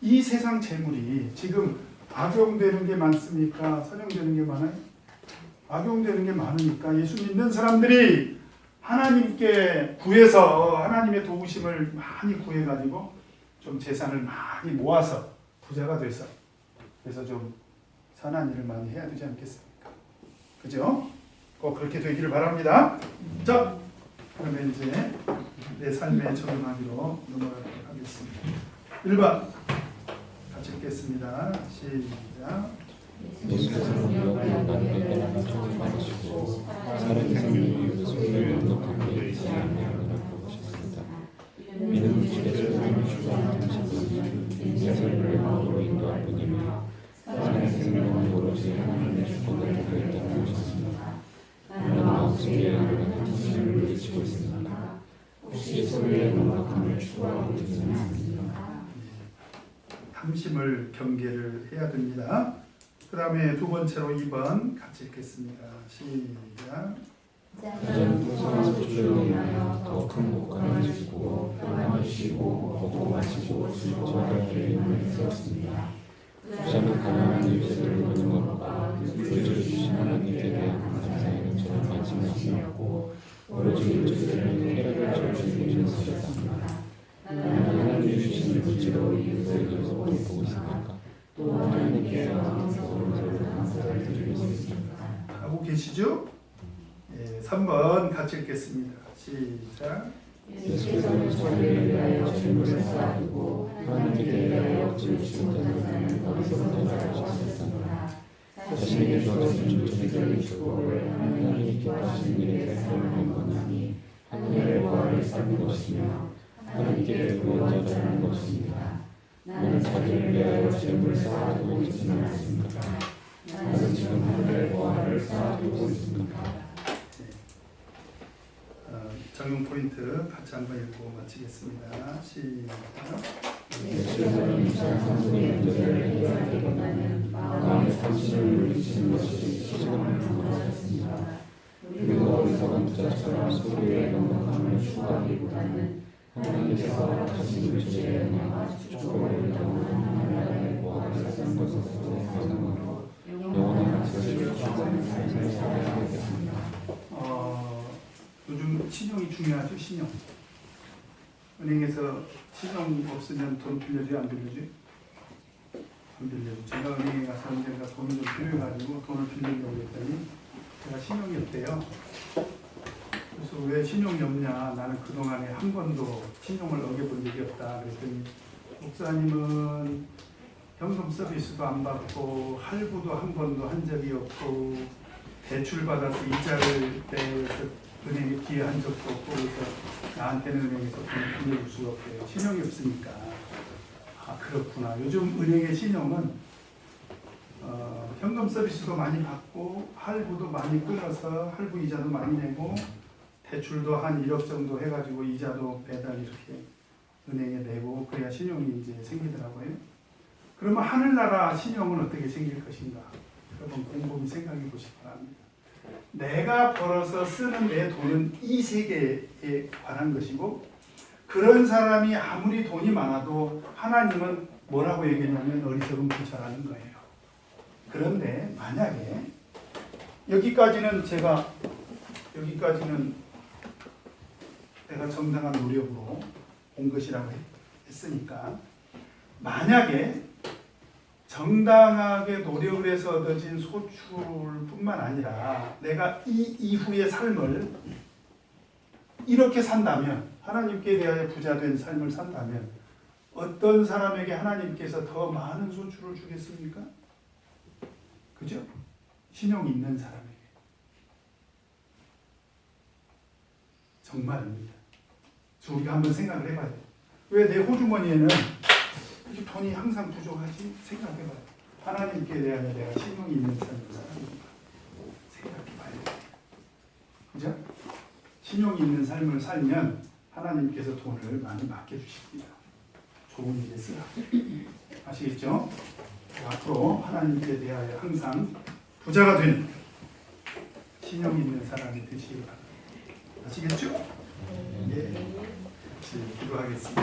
이 세상 재물이 지금 악용되는 게 많습니까? 선용되는 게 많아요? 악용되는 게 많으니까 예수 믿는 사람들이 하나님께 구해서 하나님의 도우심을 많이 구해가지고 좀 재산을 많이 모아서 부자가 돼서 그래서 좀 선한 일을 많이 해야 되지 않겠습니까? 그죠? 꼭 그렇게 되기를 바랍니다. 자, 그러면 이제 내 삶에 적용하기로 넘어가도록 하겠습니다. 1번 같이 읽겠습니다. 시작. 예수께서는 여호와의 나에게 청을 받으시고 살아계신 이유를 속에 넉넉하게 있지 않느냐고 하셨습니다. 이는 물질의 소유를 추구하는 당신은 인생을 외모로 인도할 뿐이며 살아계신 생명은 오로지 하나님의 주권을 듣고 있다고 하셨습니다. 나는 마음속에 일어나는 당신을 물리치고 있습니다. 혹시 소유의 넉넉함을 추구하고 있지는 않습니까? 탐심을 경계를 해야 됩니다. 그 다음에 두 번째로 2번 같이 읽겠습니다. 시작. 자는 풍성한 소출을 인하여 더 큰 목감을 지고 평안을 쉬고 먹고 마시고 즐거워하게 힘을 세웠습니다. 부자는 가난한 이웃을 돕는 것과 물질을 주신 하나님께 대한 감사에는 전혀 관심이 없고 오로지 물질을 쾌락을 즐기는 것이었습니다. 나는 하나님이 주신 물질로 이웃을 계속 돌보고 있습니까? 또 하나님께서 서로 감사를 드리고 있습니다. 하고 계시죠? 예, 3번 같이 읽겠습니다. 시작. 예수께서는 저를 위하여 질문을 쌓아두고 하나님께 대하여 질주신 자들은 어리석은 자라고 하셨습니다. 자신에게 주어진 물질을 주고 하나님이 기뻐하시는 일에 사용한 거니 하늘의 보화를 쌓는 것이며 하나님께 구원 자라는 것입니다. 나는 자기를 위하여 재물을 쌓아두고 있지는 않습니까? 나는 지금 하늘의 보화를 쌓아두고 있습니다. 적용 포인트 같이 한번 읽고 마치겠습니다. 시작. 예수께서는 이상 상승의 문제를 해결하기보다는 마음의 탐심을 물리치는 것이 시간을 주문하셨습니다. 그리고 어리석은 부자처럼 소유의 넉넉함을 추구하기보다는 하나님께서 다시 물질의 영광과 축복을 경험하는 하나님의 보화를 쌓는 것을 생각으로 영원한 가치를 추구하는 삶을 살아야 하겠습니다. 요즘 신용이 중요하죠. 신용. 은행에서 신용 없으면 돈 빌려줘요? 안 빌려줘요? 안 빌려줘요. 제가 은행에 가서 언젠가 돈이 좀 필요해가지고 돈을 빌리려고 했더니 제가 신용이 없대요. 그래서 왜 신용이 없냐? 나는 그동안에 한 번도 신용을 어겨본 적이 없다. 그랬더니 목사님은 현금 서비스도 안 받고 할부도 한 번도 한 적이 없고 대출받아서 이자를 내서 은행에 기여한 적도 없고 그래서 나한테는 은행에서 돈을 빌려줄 수가 없대요. 신용이 없으니까. 아 그렇구나. 요즘 은행의 신용은 현금 서비스도 많이 받고 할부도 많이 끊어서 할부 이자도 많이 내고 대출도 한 1억 정도 해가지고 이자도 매달 이렇게 은행에 내고 그래야 신용이 이제 생기더라고요. 그러면 하늘나라 신용은 어떻게 생길 것인가? 여러분 곰곰이 생각해 보시기 바랍니다. 내가 벌어서 쓰는 내 돈은 이 세계에 관한 것이고 그런 사람이 아무리 돈이 많아도 하나님은 뭐라고 얘기하냐면 어리석은 부자라는 거예요. 그런데 만약에 여기까지는 내가 정당한 노력으로 온 것이라고 했으니까 만약에 정당하게 노력을 해서 얻어진 소출뿐만 아니라 내가 이 이후의 삶을 이렇게 산다면 하나님께 대하여 부자된 삶을 산다면 어떤 사람에게 하나님께서 더 많은 소출을 주겠습니까? 그죠? 신용이 있는 사람에게. 정말입니다. 우리가 한번 생각을 해봐야 돼요. 왜 내 호주머니에는 이렇게 돈이 항상 부족하지? 생각해봐요. 하나님께 대하여 내가 신용이 있는 삶을 살아갑니다. 생각해봐야 돼요. 신용이 있는 삶을 살면 하나님께서 돈을 많이 맡겨주십니다. 좋은 일에 쓰라. 아시겠죠? 앞으로 하나님께 대하여 항상 부자가 되는 신용 있는 사람이 되시기 바랍니다. 아시겠죠? 예. 기도하겠습니다.